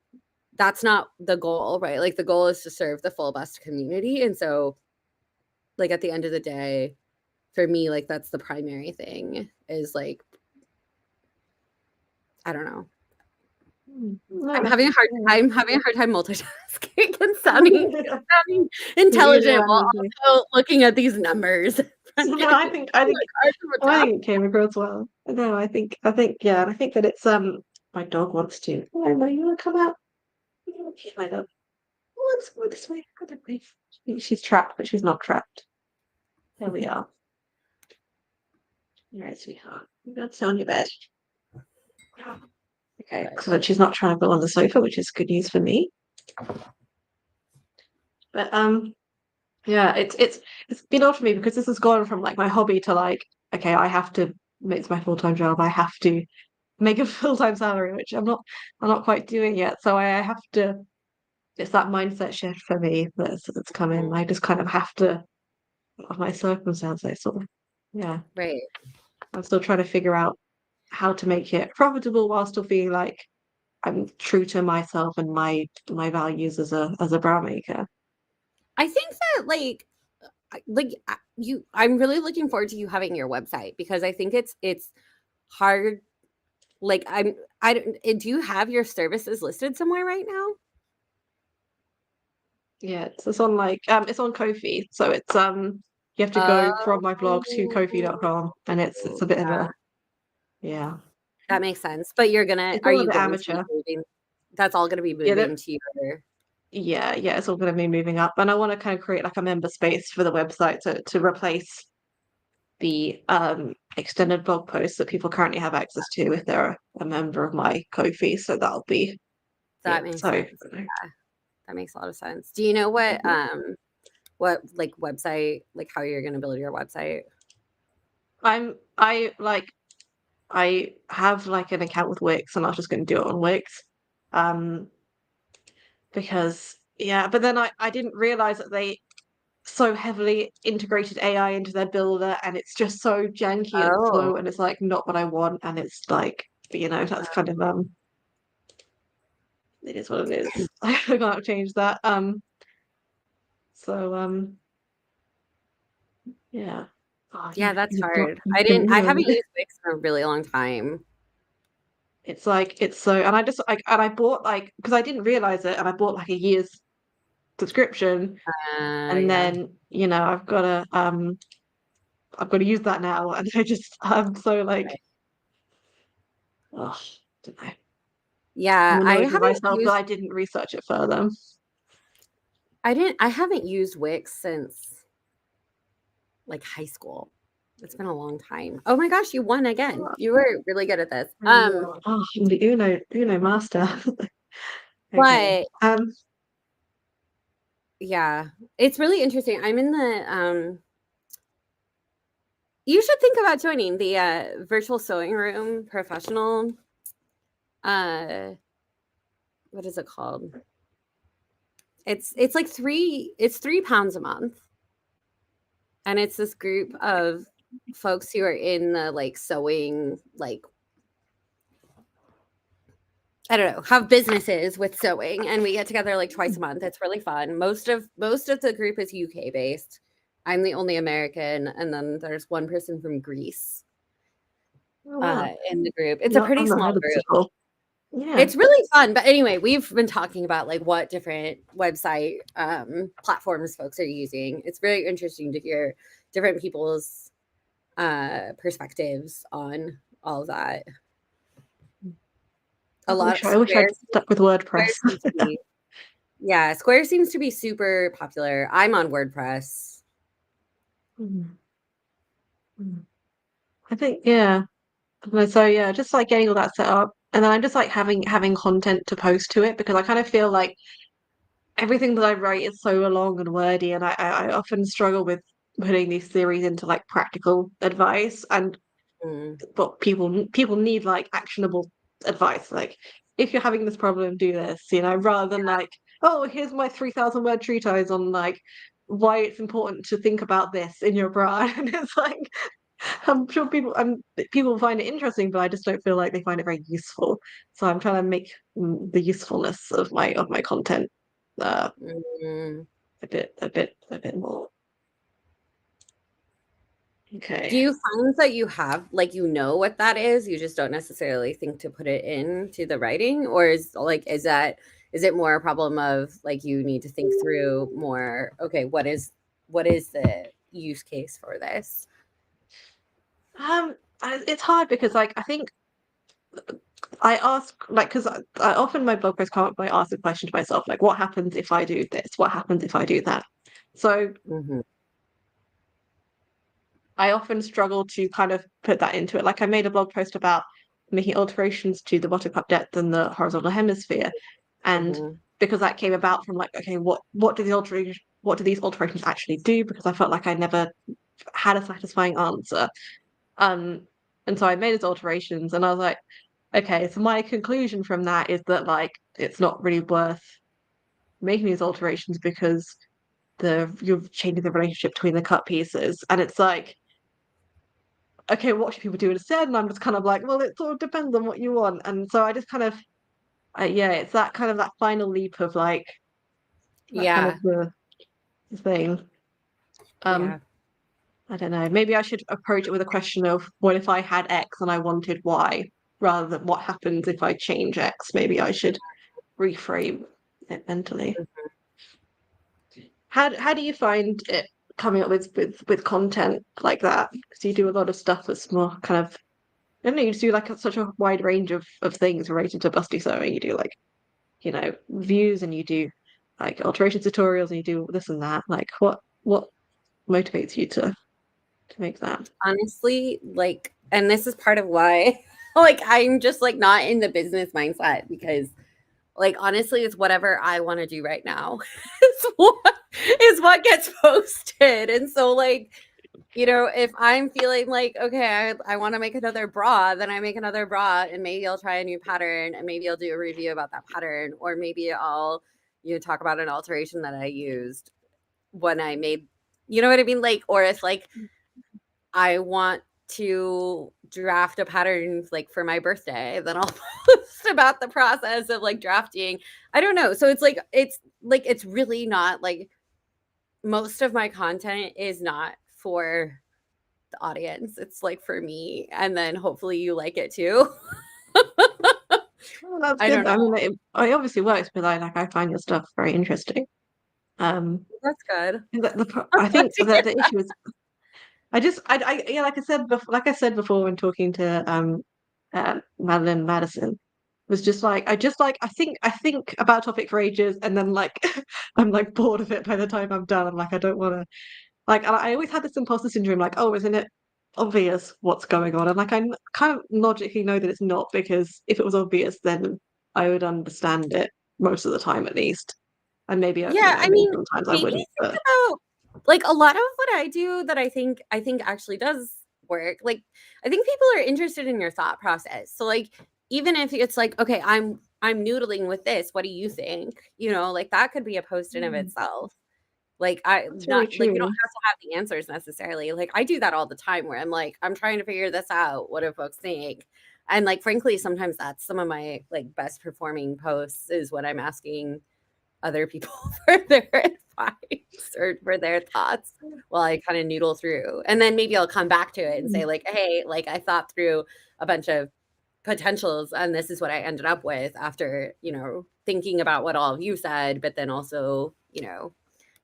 that's not the goal, right? Like the goal is to serve the full bust community. And so like at the end of the day, for me, like that's the primary thing is like, I don't know.
No,
I'm having a hard time multitasking and sounding
you do
intelligent while
honestly.
also looking at these numbers in front of
No,
me.
I
I'm
think
like, hard to
oh, I
multitask.
think it came across well. No, yeah, and I think that it's my dog wants to. Oh, Emma, you want to come out? Okay, my dog. Oh, let's go this way. Go that way. She's trapped, but she's not trapped. There we are. All right, sweetheart. You got to sit on your bed. Okay,
But
so she's not trying to go on the sofa, which is good news for me. But yeah, it's been odd for me because this has gone from like my hobby to like, okay, I have to it's my full-time job. I have to make a full-time salary, which I'm not quite doing yet. So I have to it's that mindset shift for me that's come in. I just kind of have to of my circumstances sort of yeah.
right.
I'm still trying to figure out how to make it profitable while still feeling like I'm true to myself and my values as a brow maker.
I think that I'm really looking forward to you having your website because I think it's hard. Like I don't do you have your services listed somewhere right now?
Yeah, it's on like it's on Ko-fi, so it's you have to go from my blog to
Oh,
Ko-fi.com, and it's a bit of
yeah,
a yeah,
that makes sense. But
it's
are
all a
you
bit
going to be
amateur.
moving? That's all going to be
Yeah,
moving to your.
yeah, it's all going to be moving up, and I want to kind of create like a member space for the website to replace the extended blog posts that people currently have access to if they're a member of my Ko-fi. So that'll be yeah.
That makes
So
sense. Yeah, that makes a lot of sense. Do you know what like website like how you're going to build your website?
I have like an account with Wix, and I was just going to do it on Wix. Um, because yeah, but then I didn't realize that they so heavily integrated AI into their builder, and it's just so janky and
Oh,
slow, and it's like not what I want, and it's like that's kind of it is what it is. I can't change that. So yeah. Oh,
yeah, that's hard. I
you
haven't used Wix in a really long time.
it's like it's so, and I just like, and I bought like because I didn't realize it, and I bought like a year's subscription, and
Yeah.
then I've got to use that now, and I'm so like,
Right.
oh, don't know. I'm
Yeah,
annoyed with myself that I didn't research it further.
I haven't used Wix since like high school. It's been a long time. Oh my gosh, you won again. You were really good at this.
Oh, the Uno master. Okay.
But yeah, it's really interesting. I'm in the you should think about joining the virtual sewing room professional uh what is it called? It's like it's £3 a month. And it's this group of folks who are in the like sewing like I don't know, have businesses with sewing, and we get together like twice a month. It's really fun. Most of the group is UK based. I'm the only American, and then there's one person from Greece
Oh wow.
in the group. It's a
I've
pretty
not
small
heard of this
group.
before. Yeah.
It's really fun. But anyway, we've been talking about like what different website platforms folks are using. It's very interesting to hear different people's perspectives on all of that. A lot
I wish I'd stuck with
Square
WordPress.
seems to be yeah, Square seems to be super popular. I'm on WordPress.
Mm, mm. I think yeah. So yeah, just like getting all that set up, and then I'm just like having content to post to it because I kind of feel like everything that I write is so long and wordy, and I often struggle with putting these theories into like practical advice. And
Mm,
but people need like actionable advice. Like if you're having this problem, do this, rather than like, oh, here's my 3,000 word treatise on like why it's important to think about this in your bra. And it's like I'm sure people find it interesting, but I just don't feel like they find it very useful. So I'm trying to make the usefulness of my content uh,
mm.
a bit more.
Do
Okay.
you find that you have like you know what that is, you just don't necessarily think to put it into the writing? Or is it more a problem of like you need to think through more, okay, what is the use case for this?
It's hard because like I think I ask like because I often my blog posts come up by asking a question to myself like what happens if I do this? What happens if I do that? So
Mhm,
I often struggle to kind of put that into it. Like I made a blog post about making alterations to the buttercup depth and the horizontal hemisphere, and
mhm.
because that came about from like okay, what do these alterations actually do? Because I felt like I never had a satisfying answer. Um, and so I made those alterations, and I was like, okay, so my conclusion from that is that like it's not really worth making these alterations because the you're changing the relationship between the cut pieces, and it's like okay, what should people do instead? And I'm just kind of like, well, it sort of depends on what you want. And so I just kind of, yeah, it's that kind of that final leap of like that kind of
Yeah,
the thing.
yeah.
Um, I don't know. Maybe I should approach it with a question of what if I had X and I wanted Y, rather than what happens if I change X. Maybe I should reframe it mentally. How do you find it coming up with content like that? Because you do a lot of stuff that's more kind of I don't know, you just do like such a wide range of things related to busty sewing. You do like, reviews and you do like alteration tutorials and you do this and that. Like what motivates you to make that?
Honestly, like, and this is part of why like I'm just like not in the business mindset because like honestly it's whatever I want to do right now is what gets posted. And so like, if I'm feeling like, okay, I want to make another bra, then I make another bra and maybe I'll try a new pattern and maybe I'll do a review about that pattern, or maybe I'll, talk about an alteration that I used when I made, you know what I mean? Like, or if like I want to draft a pattern like for my birthday, then I'll post about the process of like drafting. I don't know. So it's really not like most of my content is not for the audience. It's like for me, and then hopefully you like it too.
Well, that's
I don't
good. I
know.
mean, it obviously works, but I find your stuff very interesting. Um,
That's good.
I think the issue is yeah, like I said before when talking to Madeline Madison was just like I think about a topic for ages and then like I'm like bored of it by the time I'm done. I'm like I don't want to like I always had this imposter syndrome like oh isn't it obvious what's going on and like I kind of logically know that it's not because if it was obvious then I would understand it most of the time at least and maybe
Yeah, I
maybe
mean,
sometimes I
maybe
wouldn't
think
but
about like a lot of what I do that I think actually does work. Like I think people are interested in your thought process. So like even if it's like, okay, I'm noodling with this, what do you think? Like that could be a post in of
Hmm,
itself. Like I
that's very
not like you don't
true.
have to have the answers necessarily. Like I do that all the time where I'm like, I'm trying to figure this out. What do folks think? And like frankly, sometimes that's some of my like best performing posts is when I'm asking other people for their advice or for their thoughts while I kind of noodle through. And then maybe I'll come back to it and say, like, hey, like I thought through a bunch of potentials and this is what I ended up with after, thinking about what all of you said, but then also,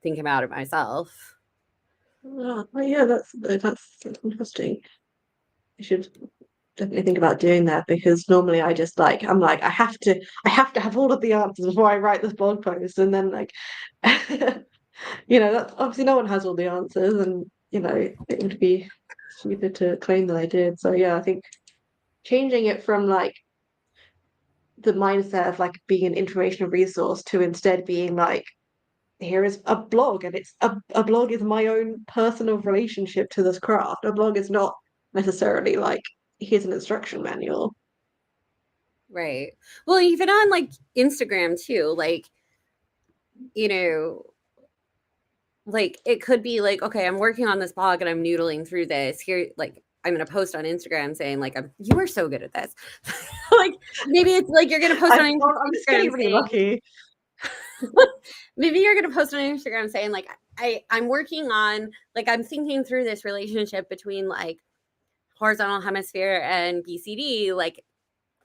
thinking about it myself.
Yeah, that's interesting. I should definitely think about doing that because normally I'm like I have to have all of the answers before I write this blog post, and then like that's obviously no one has all the answers, and it would be stupid to claim that I did. So yeah, I think changing it from like the mindset of like being an informational resource to instead being like, here is a blog, and it's a blog is my own personal relationship to this craft. A blog is not necessarily like, here's an instruction manual.
Right. Well, even on like Instagram too, you know, like it could be like, okay, I'm working on this blog and I'm noodling through this. Here, like I'm gonna post on Instagram saying, like, you are so good at this. Like maybe it's like you're gonna post on
I'm just
Instagram
getting really
saying,
lucky.
maybe you're gonna post on Instagram saying, like, I'm working on, like, I'm thinking through this relationship between like horizontal hemisphere and BCD. Like,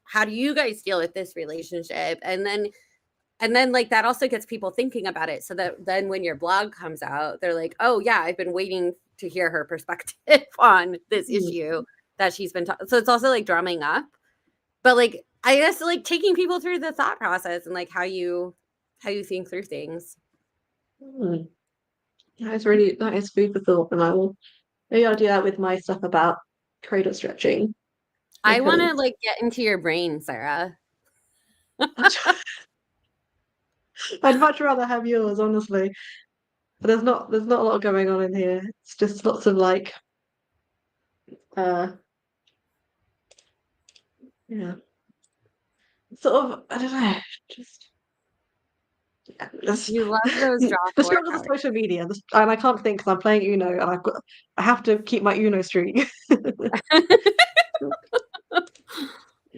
how do you guys deal with this relationship? And then like that also gets people thinking about it, so that then when your blog comes out, they're like, oh yeah, I've been waiting to hear her perspective on this
Mm.
issue that she's been so it's also like drumming up, but like I guess like taking people through the thought process and like how you think through things.
Mm. That is food for thought, and maybe I'll do that with my stuff about cradle stretching
I want
because
to like get into your brain, Sarah.
I'd much rather have yours, honestly. But there's not a lot going on in here. It's just lots of like uh yeah, sort of, I don't know, just yeah, just
You love those
the
draw four
struggles of
cards.
social media. And I can't think because I'm playing Uno, and I have to keep my Uno streak.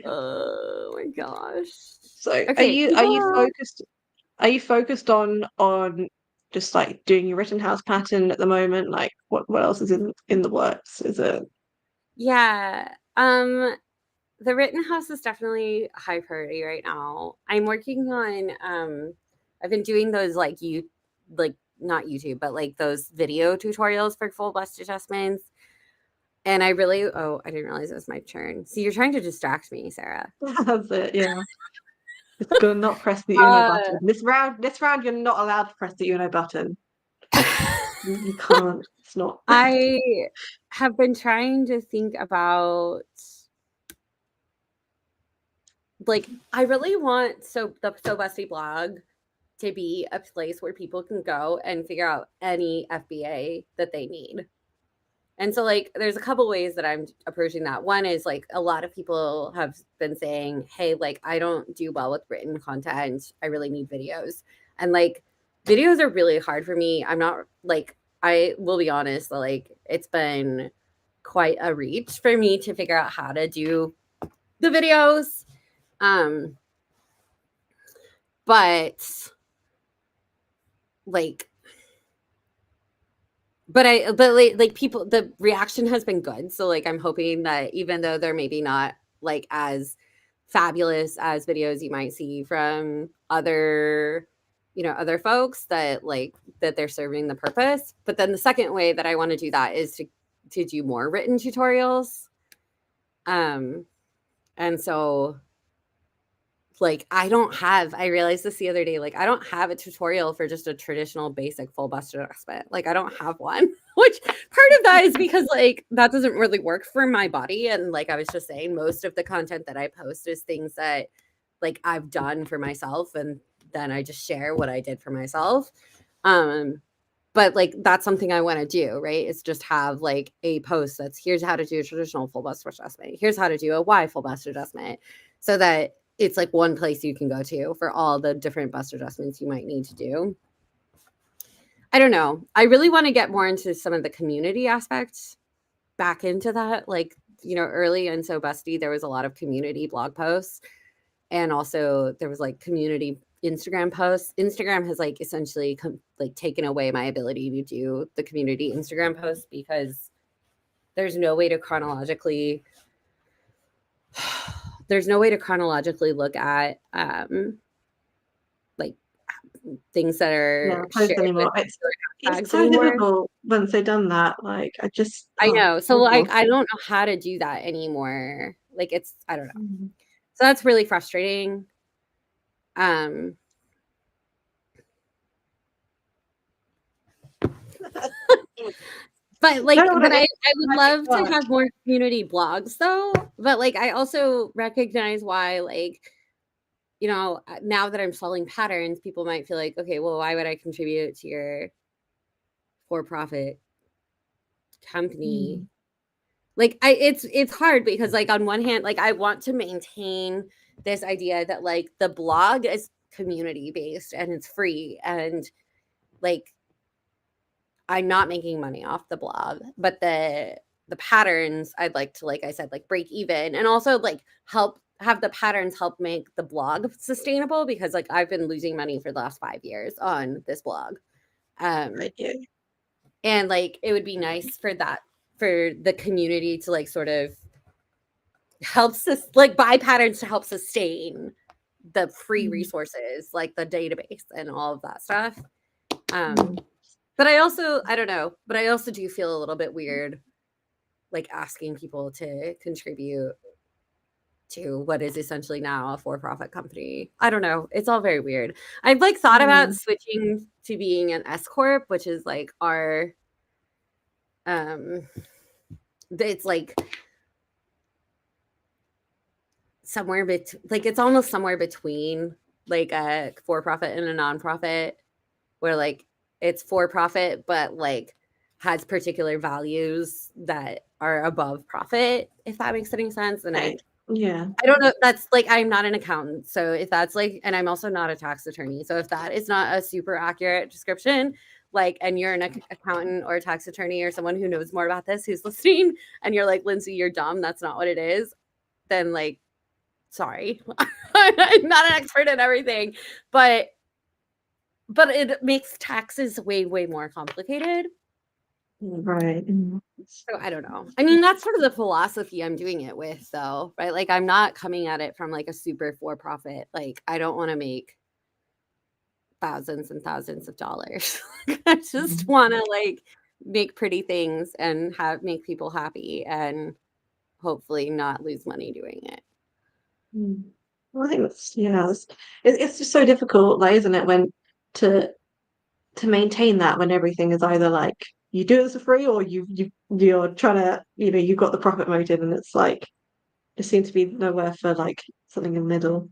Oh my gosh.
So
Okay,
are you
people.
focused on just like doing your Rittenhouse pattern at the moment? Like what else is in the works? Is it
Yeah. The Rittenhouse is definitely high priority right now. I'm working on I've been doing those like not YouTube, but like those video tutorials for full bust adjustments. And I didn't realize it was my turn. So you're trying to distract me, Sarah.
that's it, yeah. Just gonna not press the Uno button. This round you're not allowed to press the Uno button. You can't. It's not.
I have been trying to think about, like, I really want the So Busty blog to be a place where people can go and figure out any FBA that they need. And so, like, there's a couple ways that I'm approaching that. One is like a lot of people have been saying, hey, like, I don't do well with written content. I really need videos. And like, videos are really hard for me. I'm not like, I will be honest, like, it's been quite a reach for me to figure out how to do the videos. Um, but like, but people, the reaction has been good. So like I'm hoping that even though they're maybe not like as fabulous as videos you might see from other folks, that they're serving the purpose. But then the second way that I want to do that is to do more written tutorials. Um and so like I realized this the other day, like I don't have a tutorial for just a traditional basic full bust adjustment. Like I don't have one, which part of that is because like that doesn't really work for my body. And like I was just saying, most of the content that I post is things that like I've done for myself, and then I just share what I did for myself. Um but like that's something I want to do, right? It's just have like a post that's, here's how to do a traditional full bust adjustment. Here's how to do a Y full bust adjustment, so that it's like one place you can go to for all the different bust adjustments you might need to do. I don't know. I really want to get more into some of the community aspects, back into that, like early and so Busty, there was a lot of community blog posts, and also there was like community Instagram posts. Instagram has like essentially like taken away my ability to do the community Instagram posts because there's no way to chronologically look at like things that
Yeah,
are
post
shared with
anymore. It's
hashtags
so
anymore.
difficult once they've done that. Like I just
I know. So like
awful.
I don't know how to do that anymore. Like I don't know.
Mm.
So that's really frustrating. Um but
No,
like
no, no,
I would
magic
love to
work.
have more community blogs though. But like I also recognize why like now that I'm selling patterns, people might feel like, okay, well, why would I contribute to your for-profit company?
Mm.
Like it's hard because like on one hand, like I want to maintain this idea that like the blog is community based and it's free and like I'm not making money off the blog, but the patterns I'd like to, like I said, like break even and also like have the patterns help make the blog sustainable because like I've been losing money for the last 5 years on this blog.
Right,
Um
yeah.
and like it would be nice for the community to like sort of like buy patterns to help sustain the free
Mm.
resources like the database and all of that stuff.
Mm.
But I don't know, but I also do feel a little bit weird like asking people to contribute to what is essentially now a for-profit company. I don't know. It's all very weird. I've like thought about
Mm.
switching to being an S corp, which is like our um it's like like it's almost somewhere between like a for-profit and a non-profit where like it's for profit but like has particular values that are above profit, if that makes any sense. And
Okay. Yeah.
I don't know, that's like I'm not an accountant, so if that's like, and I'm also not a tax attorney, so if that is not a super accurate description, like, and you're an accountant or a tax attorney or someone who knows more about this who's listening and you're like, Lindsay, you're dumb, that's not what it is, then like sorry. I'm not an expert in everything, but it makes taxes way, way more complicated.
Right. Mm.
So I don't know. I mean, that's sort of the philosophy I'm doing it with, though, right? Like, I'm not coming at it from like a super for profit. Like, I don't want to make thousands and thousands of dollars. I just
Mm.
want to like make pretty things and make people happy and hopefully not lose money doing it.
Mm. Well, I think it's just so difficult, like, isn't it, when to to maintain that when everything is either like you do this for free or you're trying to, you've got the profit motive and it's like there seems to be nowhere for like something in the middle.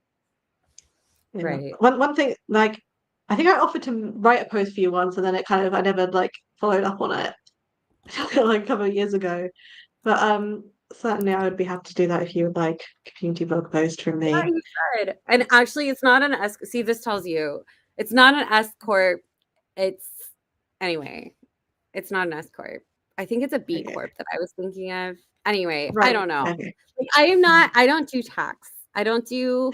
Yeah.
Right.
One thing, like I think I offered to write a post for you once and then I never like followed up on it like a couple of years ago. But certainly I would be happy to do that if you would like a community blog post from
Yeah,
me.
you should. And actually, it's not an S. See, this tells you it's not an S corp. It's anyway. It's not an S corp. I think it's a B
Okay.
corp that I was thinking of. Anyway, I
Right.
don't know.
Okay.
Like, I am not. I don't do tax. I don't do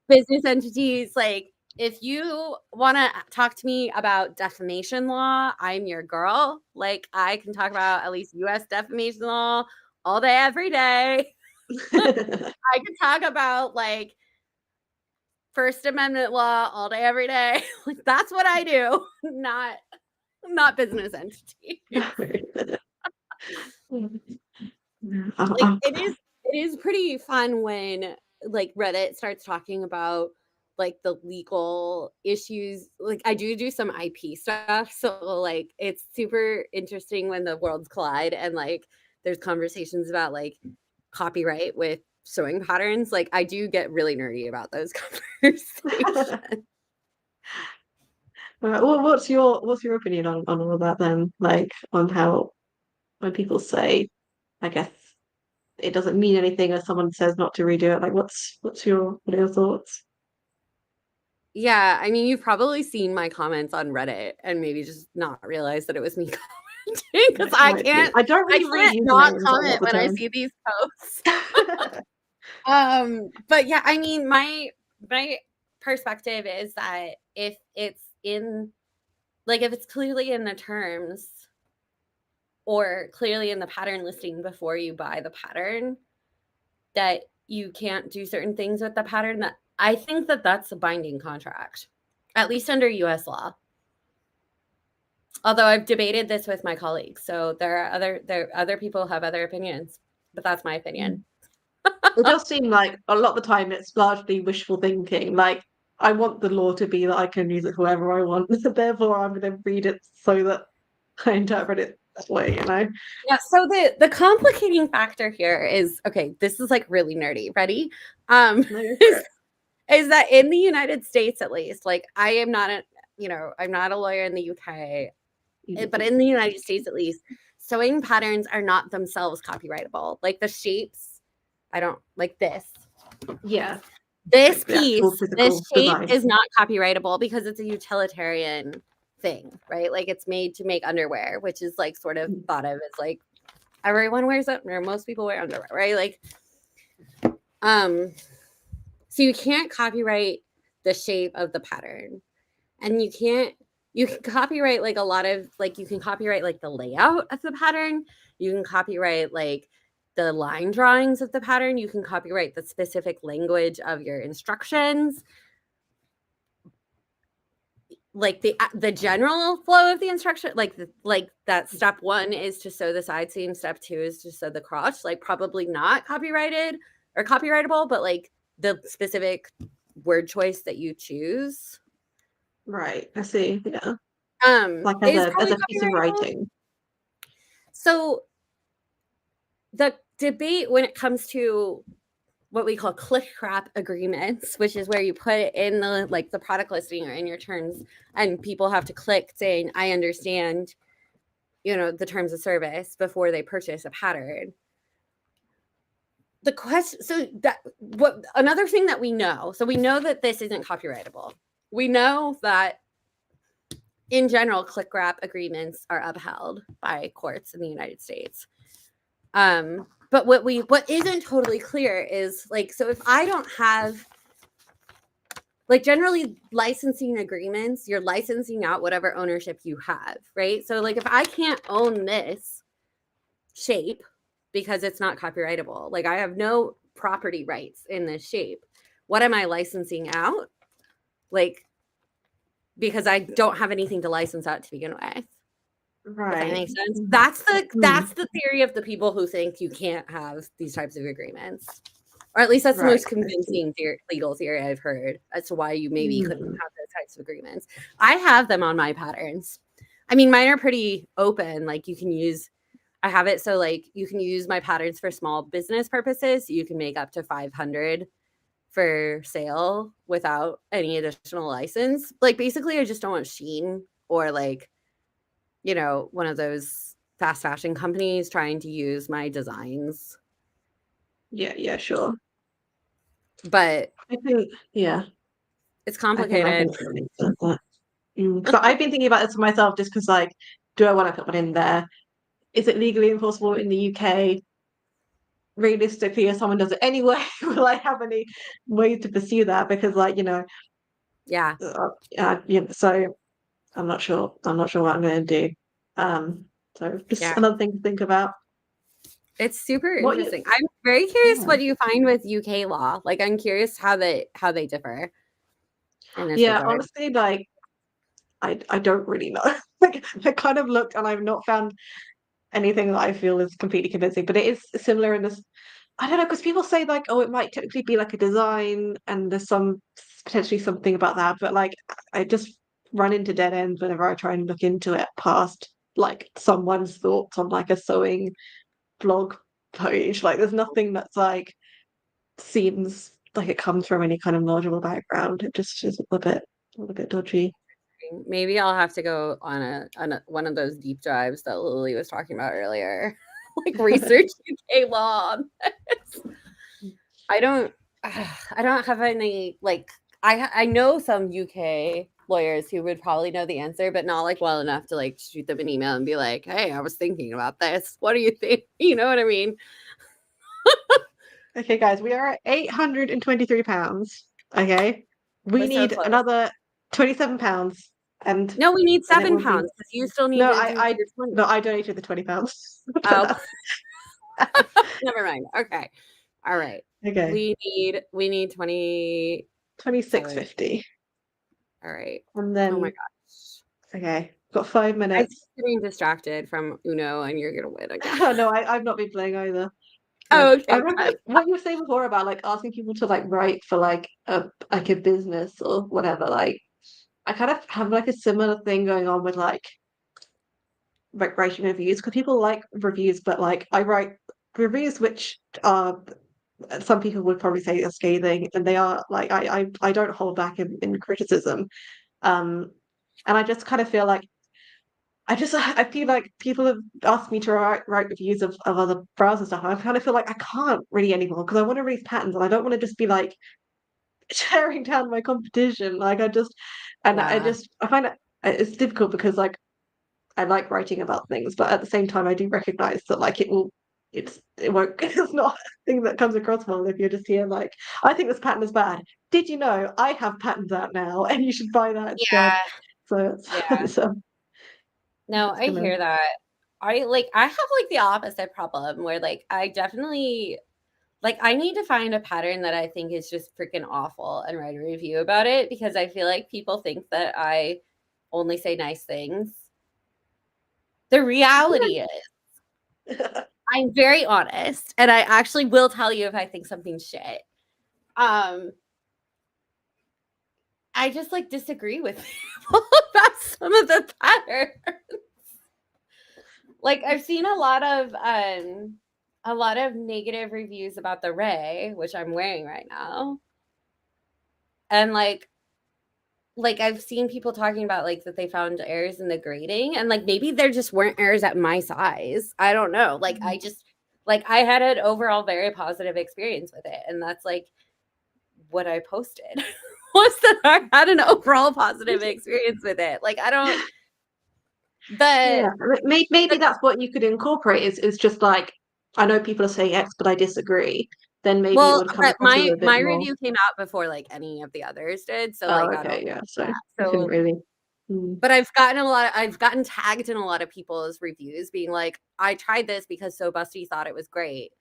business entities. Like, if you want to talk to me about defamation law, I'm your girl. Like, I can talk about at least U.S. defamation law all day, every day. I can talk about like First Amendment law all day, every day. Like that's what I do, not business entities. Like
Oh,
it is pretty fun when like Reddit starts talking about like the legal issues. Like I do some IP stuff, so like it's super interesting when the worlds collide and like there's conversations about like copyright with sewing patterns. Like I do get really nerdy about those conversations.
well, what's your opinion on all of that then? Like on how when people say, I guess it doesn't mean anything if someone says not to redo it. Like what are your thoughts?
Yeah, I mean, you've probably seen my comments on Reddit and maybe just not realized that it was me because
It might be. I don't
I
really read
can't not
usernames a lot
comment
of the
when I
time.
see these posts. But yeah, I mean, my perspective is that if it's in, like, if it's clearly in the terms or clearly in the pattern listing before you buy the pattern that you can't do certain things with the pattern, that I think that that's a binding contract, at least under US law. Although I've debated this with my colleagues, so there other people have other opinions, but that's my opinion.
It does seem like a lot of the time it's largely wishful thinking. Like, I want the law to be that I can use it however I want, therefore I'm going to read it so that I interpret it that way, you know?
Yeah, so the complicating factor here is, okay, this is like really nerdy. Ready?
No, go for
Is,
it.
is that in the United States, at least, like, I am not a, I'm not a lawyer in the UK, but in the United States, at least, sewing patterns are not themselves copyrightable. Like the shapes, I don't like this.
Yeah,
This
like the actual
piece, this
physical
shape
design.
is not copyrightable because it's a utilitarian thing, right? Like it's made to make underwear, which is like sort of thought of as like everyone wears it, or most people wear underwear, right? Like, um, so you can't copyright the shape of the pattern, and you can copyright like a lot of, like, you can copyright like the layout of the pattern, you can copyright like the line drawings of the pattern, you can copyright the specific language of your instructions, like the general flow of the instruction, like that step one is to sew the side seam, step two is to sew the crotch, like probably not copyrighted or copyrightable, but like the specific word choice that you choose
Right, I see. Yeah. Like
is
as
probably
a piece of
copyrightable.
writing.
So the debate when it comes to what we call click wrap agreements, which is where you put it in the, like, the product listing or in your terms, and people have to click saying, I understand, the terms of service before they purchase a pattern. The question, so that what another thing that we know, so we know that this isn't copyrightable. We know that in general, click wrap agreements are upheld by courts in the United States. But what isn't totally clear is, like, so if I don't have, like, generally licensing agreements, you're licensing out whatever ownership you have, right? So like if I can't own this shape because it's not copyrightable, like I have no property rights in this shape, what am I licensing out? Like, because I don't have anything to license out to begin with. If that
Right.
makes sense.
Mhm.
That's the theory of the people who think you can't have these types of agreements. Or at least that's the
Right.
most
I see.
convincing legal theory I've heard as to why you maybe couldn't
Mhm.
have those types of agreements. I have them on my patterns. I mean, mine are pretty open. Like, I have it so, like, you can use my patterns for small business purposes. You can make up to 500 for sale without any additional license. Like, basically, I just don't want Shein or, like, one of those fast fashion companies trying to use my designs.
Yeah, yeah, sure.
But
I think, yeah,
it's
I
complicated.
think that makes sense. So I've been thinking about this for myself just because, like, do I want to put one in there? Is it legally enforceable in the UK? Realistically, if someone does it anyway, will I have any way to pursue that? Because, like,
Yeah.
so I'm not sure. I'm not sure what I'm going to do. Um, so just
Yeah.
another thing to think about.
It's super
What you?
interesting. I'm very curious
Yeah.
what you find with UK law. Like, I'm curious how they differ in this
Yeah,
regard.
honestly, like I don't really know. Like I kind of looked and I've not found anything that I feel is completely convincing, but it is similar in this. I don't know, because people say like, oh, it might technically be like a design, and there's some potentially something about that, but like I just run into dead ends whenever I try and look into it past like someone's thoughts on like a sewing blog page. Like there's nothing that's like seems like it comes from any kind of knowledgeable background. It just is a little bit dodgy.
Maybe I'll have to go on one of those deep dives that Lily was talking about earlier, like research UK law on this. I don't I don't have any, like, I know some UK. lawyers who would probably know the answer, but not like well enough to like shoot them an email and be like, "Hey, I was thinking about this. What do you think?" You know what I mean?
Okay, guys, we are at £823. Okay. We
We're so
need
close.
another £27 and
No, we need
then it
seven
will be
pounds because you still need
no,
to do your 20.
no, I donated the £20.
Oh, never mind. Okay. All right.
Okay.
We need 27.
26.50.
All right.
And
Oh my
then
gosh.
okay, got 5 minutes.
I'm getting distracted from Uno and you're gonna win again.
Oh no, I've not been playing either.
Oh,
Good. I
okay,
remember
good.
what you were saying before about like asking people to like write for like a business or whatever. Like I kind of have like a similar thing going on with like writing reviews because people like reviews, but like I write reviews which are some people would probably say are scathing, and they are like I don't hold back in criticism. Um, and I just kind of feel like I feel like people have asked me to write reviews of other browser stuff. And I kind of feel like I can't really anymore because I want to read patterns and I don't want to just be like tearing down my competition. Like
Yeah.
I find it's difficult because like I like writing about things, but at the same time I do recognize that like it won't it's not a thing that comes across well if you're just here like I think this pattern is bad. Did you know I have patterns out now and you should buy that instead?
Yeah.
So
Yeah. No,
it's
I
gonna
hear that. I have like the opposite problem where like I definitely like I need to find a pattern that I think is just freaking awful and write a review about it because I feel like people think that I only say nice things. The reality is I'm very honest and I actually will tell you if I think something's shit. Um I just like disagree with people about some of the patterns. Like I've seen a lot of negative reviews about the Ray, which I'm wearing right now. And like I've seen people talking about like that they found errors in the grading and like maybe there just weren't errors at my size. I don't know. Like I just like I had an overall very positive experience with it and that's like what I posted was that I had an overall positive experience with it. Like I don't the
Yeah, maybe that's what you could incorporate is just like I know people are saying X, but I disagree. Then maybe it
well,
would come
but
across as a bit
my
more.
review came out before like any of the others did. So
Oh,
like I
okay,
don't
yeah. So
yeah.
you couldn't
So
really. Hmm.
but I've gotten tagged in a lot of people's reviews being like, I tried this because So Busty thought it was great,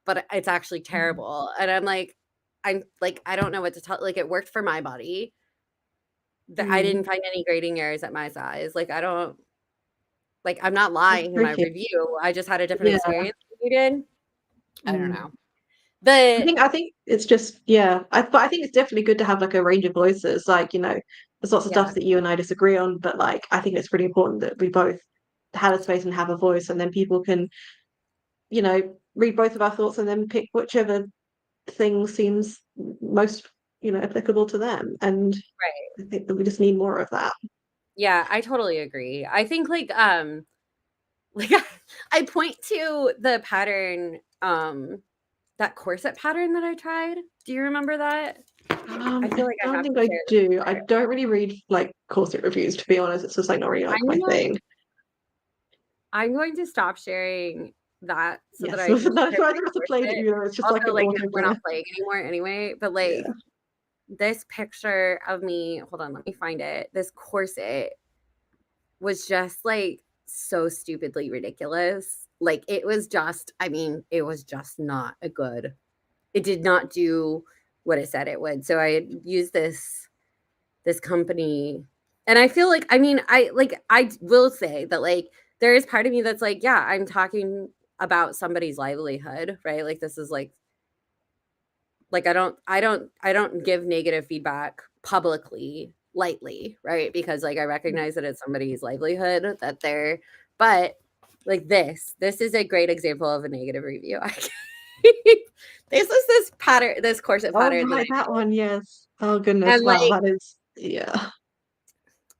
but it's actually terrible. And I'm like, I don't know what to tell. Like it worked for my body. That I
Hmm.
didn't find any grading errors at my size. Like I don't like I'm not
That's
lying in my
tricky.
review. I just had a different
Yeah.
experience than you did. I don't
Mm.
know. The
I think it's just yeah. But I think it's definitely good to have like a range of voices. Like there's lots of stuff
yeah.
that you and I disagree on, but like I think it's really important that we both have a space and have a voice, and then people can read both of our thoughts and then pick whichever thing seems most applicable to them. And
Right.
I think that we just need more of that.
Yeah, I totally agree. I think like I point to the pattern that corset pattern that I tried. Do you remember that? I feel
I
like I
don't
have
think
to
I
share this
do. I
picture.
don't really read like corset reviews, to be honest. It's just like not really like
I'm
my
gonna
thing.
I'm going to stop sharing that so that
Yes,
I can
that's
share
why I
my
must have played
corset.
it's just like
Also,
an
like, 'cause we're not
autoplay.
playing anymore anyway, but,
Yeah.
like, this picture of me hold on, let me find it. This corset was just, like, so stupidly ridiculous. Like, it was just I mean, it was just not a good it did not do what it said it would. So I had used this company and I feel like I mean, I will say that, like, there is part of me that's like, yeah, I'm talking about somebody's livelihood, right? Like, this is like, I don't give negative feedback publicly lightly, right? Because, like, I recognize that it's somebody's livelihood that they're but, like, this is a great example of a negative review. This is this corset
Oh
pattern that I
right, that one, yes. Oh goodness,
and,
wow,
like,
that is yeah,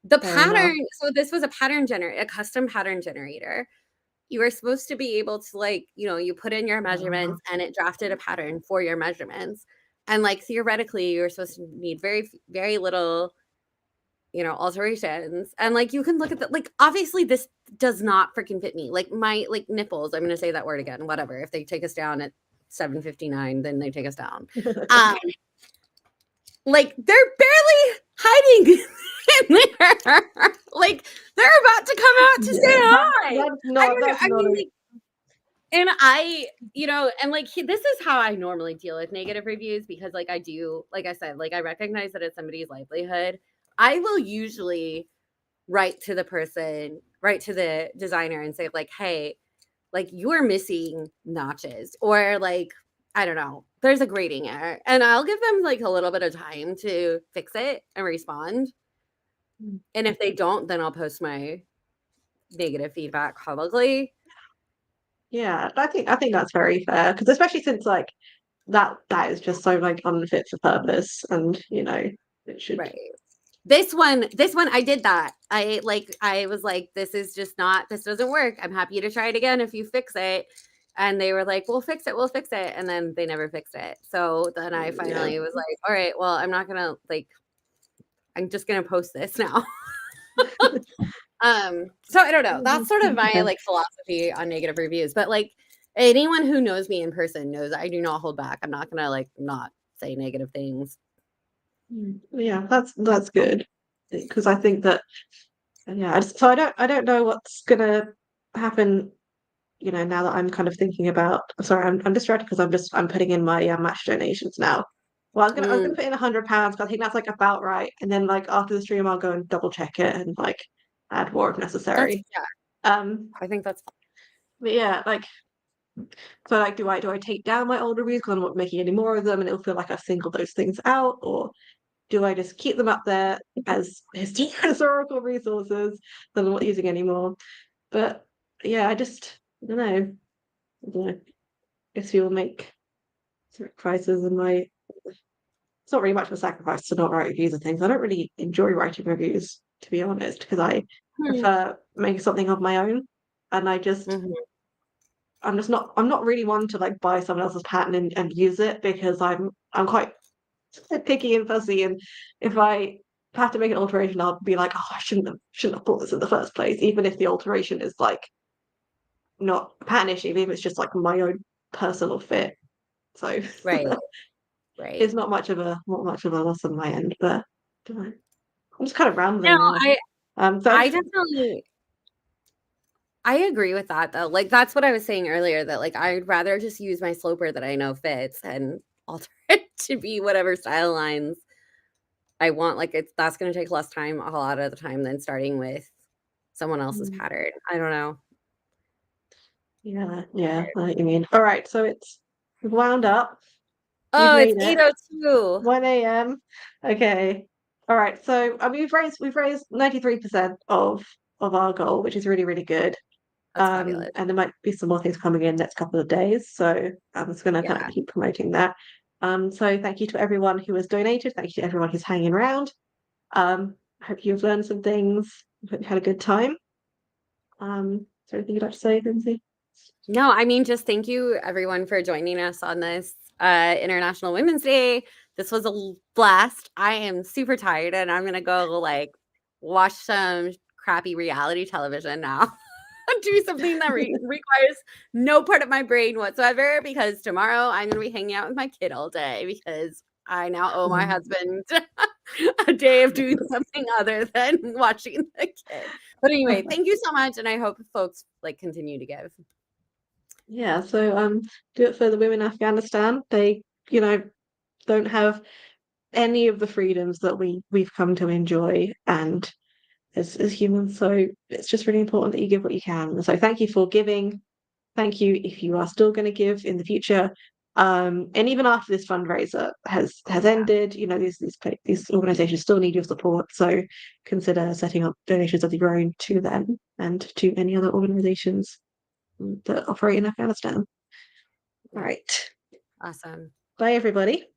the
fair enough.
pattern so this was a custom pattern generator. You were supposed to be able to, like, you put in your
Uh,
measurements and it drafted a pattern for your measurements. And, like, theoretically, you were supposed to need very little, alterations, and, like, you can look at the like, obviously, this does not freaking fit me, like, my, like, nipples, I'm gonna say that word again, whatever, if they take us down at 7:59, then they take us down. Um, like, they're barely hiding in there. Like, they're about to come out to say
Yeah,
hi.
that's
I
not
don't know,
that's
I
not
mean,
a
like and I and, like, this is how I normally deal with negative reviews because, like, I do like I said, like, I recognize that it's somebody's livelihood. I will usually write to the designer and say, like, "Hey, like, you're missing notches," or, like, I don't know, "There's a grading error," and I'll give them, like, a little bit of time to fix it and respond, and if they don't, then I'll post my negative feedback publicly.
yeah, I think that's very fair because especially since like that is just so like unfit for purpose and it should.
Right. This one, I did that. I was like, this doesn't work. I'm happy to try it again if you fix it. And they were like, we'll fix it. And then they never fixed it. So then I
Yeah.
finally was like, all right, well, I'm just gonna post this now. So I don't know. That's sort of my
Okay.
like philosophy on negative reviews. But like anyone who knows me in person knows I do not hold back. I'm not gonna like not say negative things.
Yeah, that's good because I think that yeah. So I don't know what's gonna happen. Now that I'm kind of thinking about. Sorry, I'm distracted because I'm putting in my match donations now. Well, I was gonna
Mm,
put in £100, but I think that's like about right. And then like after the stream, I'll go and double check it and like add more if
that's
necessary.
yeah,
Um,
I think that's
but yeah, like so like do I take down my old reviews because I'm not making any more of them and it'll feel like I've singled those things out, or do I just keep them up there as historical resources that I'm not using anymore? But yeah, I don't know. I don't know. Guess we will make sacrifices and it's not really much of a sacrifice to not write reviews and things. I don't really enjoy writing reviews, to be honest, because I
Hmm.
prefer making something of my own. And
Mhm.
I'm not really one to like buy someone else's pattern and use it because I'm quite picky and fussy, and if I have to make an alteration, I'll be like, oh, I shouldn't have bought this in the first place, even if the alteration is like not a pattern issue, even if it's just like my own personal fit. So
Right,
it's
right.
not much of a loss on my end, but I'm just kind of
No,
rambling now.
I
So
I definitely I agree with that though. Like that's what I was saying earlier that like I'd rather just use my sloper that I know fits and alter it to be whatever style lines I want. Like that's gonna take less time a lot of the time than starting with someone else's
mm,
pattern. I don't know.
yeah, yeah, I know what you mean. All right, so we've wound up. We've
Oh, it's
made it.
8:02.
1 a.m. Okay. All right. So I mean, we've raised 93% of our goal, which is really, really good.
That's fabulous.
And there might be some more things coming in next couple of days. So I'm just gonna kind of
Yeah.
keep promoting that. So thank you to everyone who has donated. Thank you to everyone who's hanging around. I hope you've learned some things. I hope you had a good time. Is there anything you'd like to say, Lindsay?
No, I mean, just thank you everyone for joining us on this International Women's Day. This was a blast. I am super tired and I'm gonna go like watch some crappy reality television now. Do something that requires no part of my brain whatsoever because tomorrow I'm gonna be hanging out with my kid all day because I now owe my husband a day of doing something other than watching the kid. But anyway, thank you so much, and I hope folks like continue to give.
Yeah, so do it for the women in Afghanistan. They, don't have any of the freedoms that we've come to enjoy and as humans. So it's just really important that you give what you can. So thank you for giving. Thank you if you are still going to give in the future. And even after this fundraiser has ended, these organizations still need your support. So consider setting up donations of your own to them and to any other organizations that operate in Afghanistan. All
Yeah,
right.
awesome.
Bye everybody.